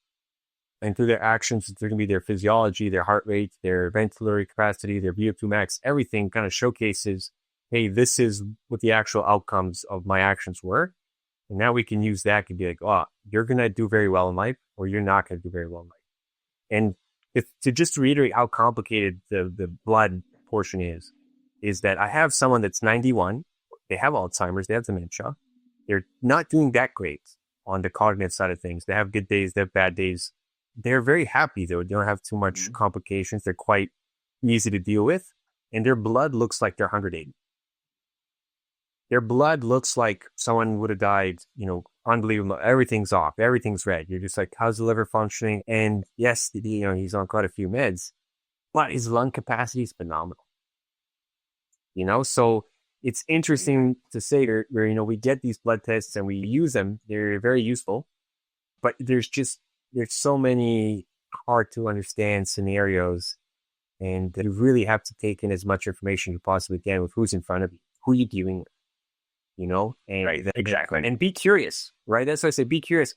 And through their actions, they're going to be their physiology, their heart rate, their ventilatory capacity, their VO2 max, everything kind of showcases, hey, this is what the actual outcomes of my actions were. And now we can use that to be like, oh, you're going to do very well in life or you're not going to do very well in life. And to just reiterate how complicated the blood portion is that I have someone that's 91. They have Alzheimer's. They have dementia. They're not doing that great on the cognitive side of things. They have good days. They have bad days. They're very happy though. They don't have too much complications. They're quite easy to deal with. And their blood looks like they're 180. Their blood looks like someone would have died, unbelievable. Everything's off. Everything's red. You're just like, how's the liver functioning? And yes, he's on quite a few meds, but his lung capacity is phenomenal. So it's interesting to say where we get these blood tests and we use them. They're very useful, but there's so many hard to understand scenarios and you really have to take in as much information you possibly can with who's in front of you, who you're dealing with, and right, exactly. And be curious, right? That's why I say be curious,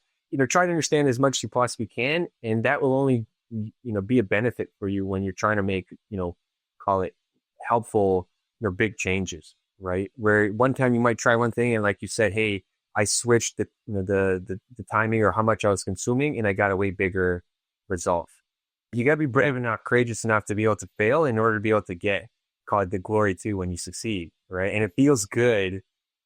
try to understand as much as you possibly can. And that will only, be a benefit for you when you're trying to make, call it helpful, big changes, right? Where one time you might try one thing and like you said, hey, I switched the timing or how much I was consuming and I got a way bigger result. You got to be brave enough, courageous enough to be able to fail in order to be able to get, call it the glory too, when you succeed, right? And it feels good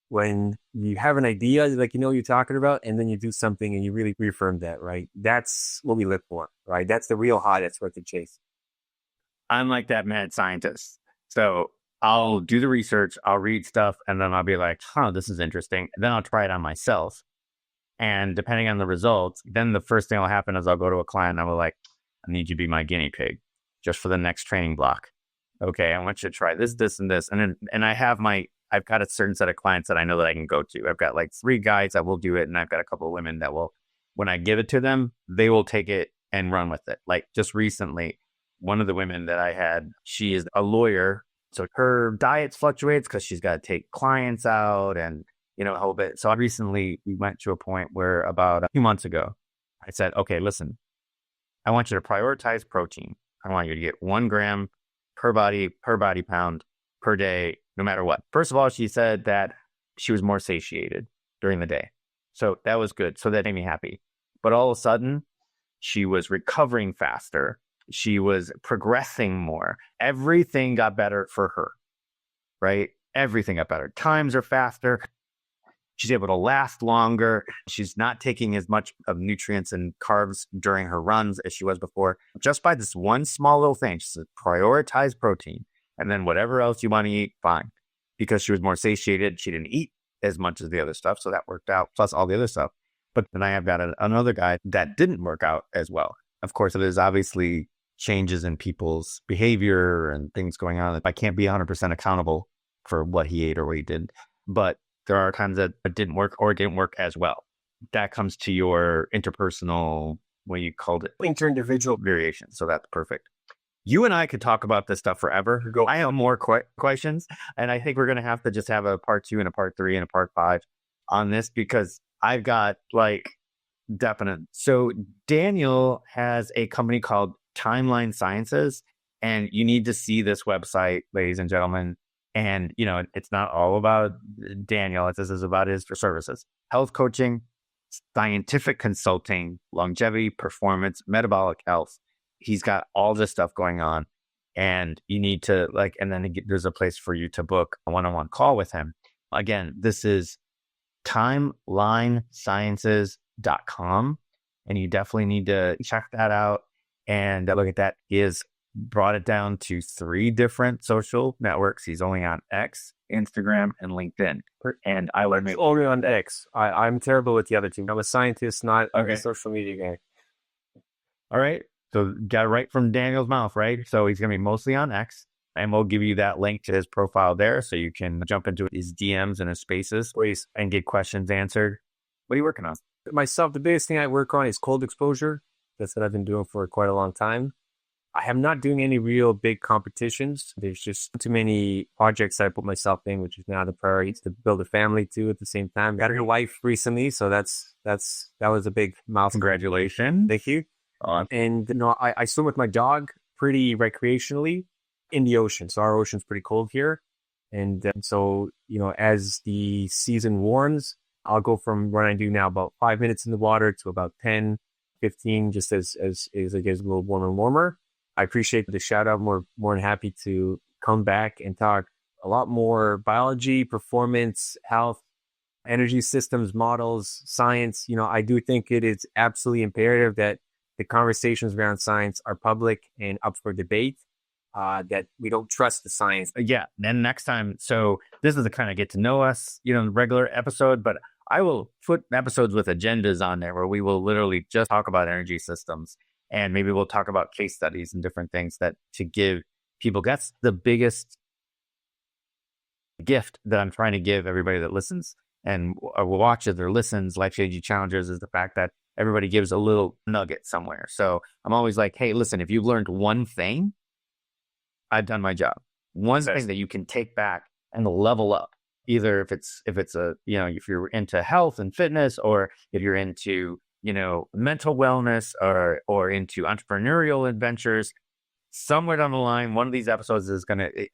when you have an idea, like, you know, you're talking about, and then you do something and you really reaffirm that, right? That's what we live for, right? That's the real high that's worth the chase. I'm like that mad scientist. So I'll do the research, I'll read stuff, and then I'll be like, this is interesting. And then I'll try it on myself. And depending on the results, then the first thing will happen is I'll go to a client and I will like, I need you to be my guinea pig just for the next training block. Okay, I want you to try this, this, and this. And I've got a certain set of clients that I know that I can go to. I've got like 3 guys that will do it. And I've got a couple of women that will, when I give it to them, they will take it and run with it. Like just recently, one of the women that I had, she is a lawyer. So her diet fluctuates because she's got to take clients out and, you know, a whole bit. So recently we went to a point where about a few months ago, I said, okay, listen, I want you to prioritize protein. I want you to get 1 gram per body pound per day, no matter what. First of all, she said that she was more satiated during the day. So that was good. So that made me happy. But all of a sudden, she was recovering faster. She was progressing more. Everything got better for her, right? Everything got better. Times are faster. She's able to last longer. She's not taking as much of nutrients and carbs during her runs as she was before. Just by this one small little thing, just prioritize protein. And then whatever else you want to eat, fine. Because she was more satiated, she didn't eat as much as the other stuff. So that worked out, plus all the other stuff. But then I have got another guy that didn't work out as well. Of course, there's obviously changes in people's behavior and things going on. I can't be 100% accountable for what he ate or what he did. But there are times that it didn't work or it didn't work as well. That comes to your interpersonal, what you called it, Inter-individual variation. So that's perfect. You and I could talk about this stuff forever. I have more questions, and I think we're going to have to just have a part 2 and a part 3 and a part 5 on this because I've got like definite. So Daniel has a company called Timeline Sciences, and you need to see this website, ladies and gentlemen. And, you know, it's not all about Daniel. This is about his services, health coaching, scientific consulting, longevity, performance, metabolic health. He's got all this stuff going on, and you need to and then there's a place for you to book a one-on-one call with him. Again, this is timelinesciences.com, and you definitely need to check that out and look at that. He has brought it down to 3 different social networks. He's only on X, Instagram, and LinkedIn. And I learned only on X. I'm terrible with the other 2. I'm a scientist, not a social media guy. All right. So got it right from Daniel's mouth, right? So he's going to be mostly on X, and we'll give you that link to his profile there so you can jump into his DMs and his spaces and get questions answered. What are you working on? Myself, the biggest thing I work on is cold exposure. That's what I've been doing for quite a long time. I am not doing any real big competitions. There's just too many projects I put myself in, which is now the priority to build a family too at the same time. Got a wife recently, so that was a big milestone. Congratulations. Thank you. And you know, I swim with my dog pretty recreationally in the ocean. So our ocean's pretty cold here. And so, you know, as the season warms, I'll go from what I do now about 5 minutes in the water to about 10, 15, just as it gets a little warmer and warmer. I appreciate the shout out. More than happy to come back and talk a lot more biology, performance, health, energy systems, models, science. You know, I do think it is absolutely imperative that the conversations around science are public and up for debate, that we don't trust the science. Yeah. And next time, so this is the kind of get to know us, you know, regular episode, but I will put episodes with agendas on there where we will literally just talk about energy systems, and maybe we'll talk about case studies and different things that to give people. That's the biggest gift that I'm trying to give everybody that listens and watches or listens, Life Changing Challengers, is the fact that everybody gives a little nugget somewhere. So I'm always like, hey, listen, if you've learned one thing, I've done my job. One thing that you can take back and level up, either if it's a, you know, if you're into health and fitness, or if you're into, you know, mental wellness, or into entrepreneurial adventures, somewhere down the line, one of these episodes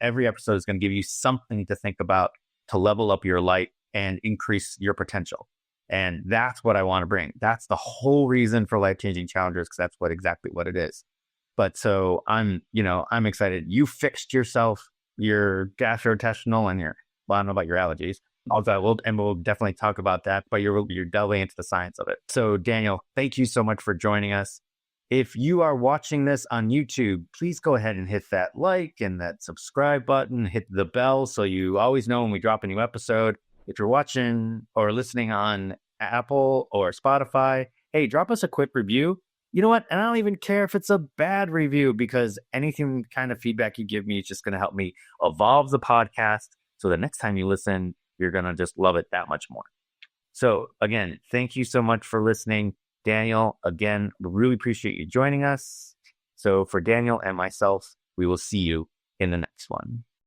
every episode is going to give you something to think about to level up your light and increase your potential. And that's what I want to bring. That's the whole reason for Life Changing Challengers, because that's exactly what it is. But so I'm excited. You fixed yourself, your gastrointestinal and well, I don't know about your allergies. Also, we'll definitely talk about that, but you're delving into the science of it. So Daniel, thank you so much for joining us. If you are watching this on YouTube, please go ahead and hit that like and that subscribe button, hit the bell so you always know when we drop a new episode. If you're watching or listening on Apple or Spotify, hey, drop us a quick review. You know what? And I don't even care if it's a bad review, because anything kind of feedback you give me is just going to help me evolve the podcast. So the next time you listen, you're going to just love it that much more. So again, thank you so much for listening. Daniel, again, we really appreciate you joining us. So for Daniel and myself, we will see you in the next one.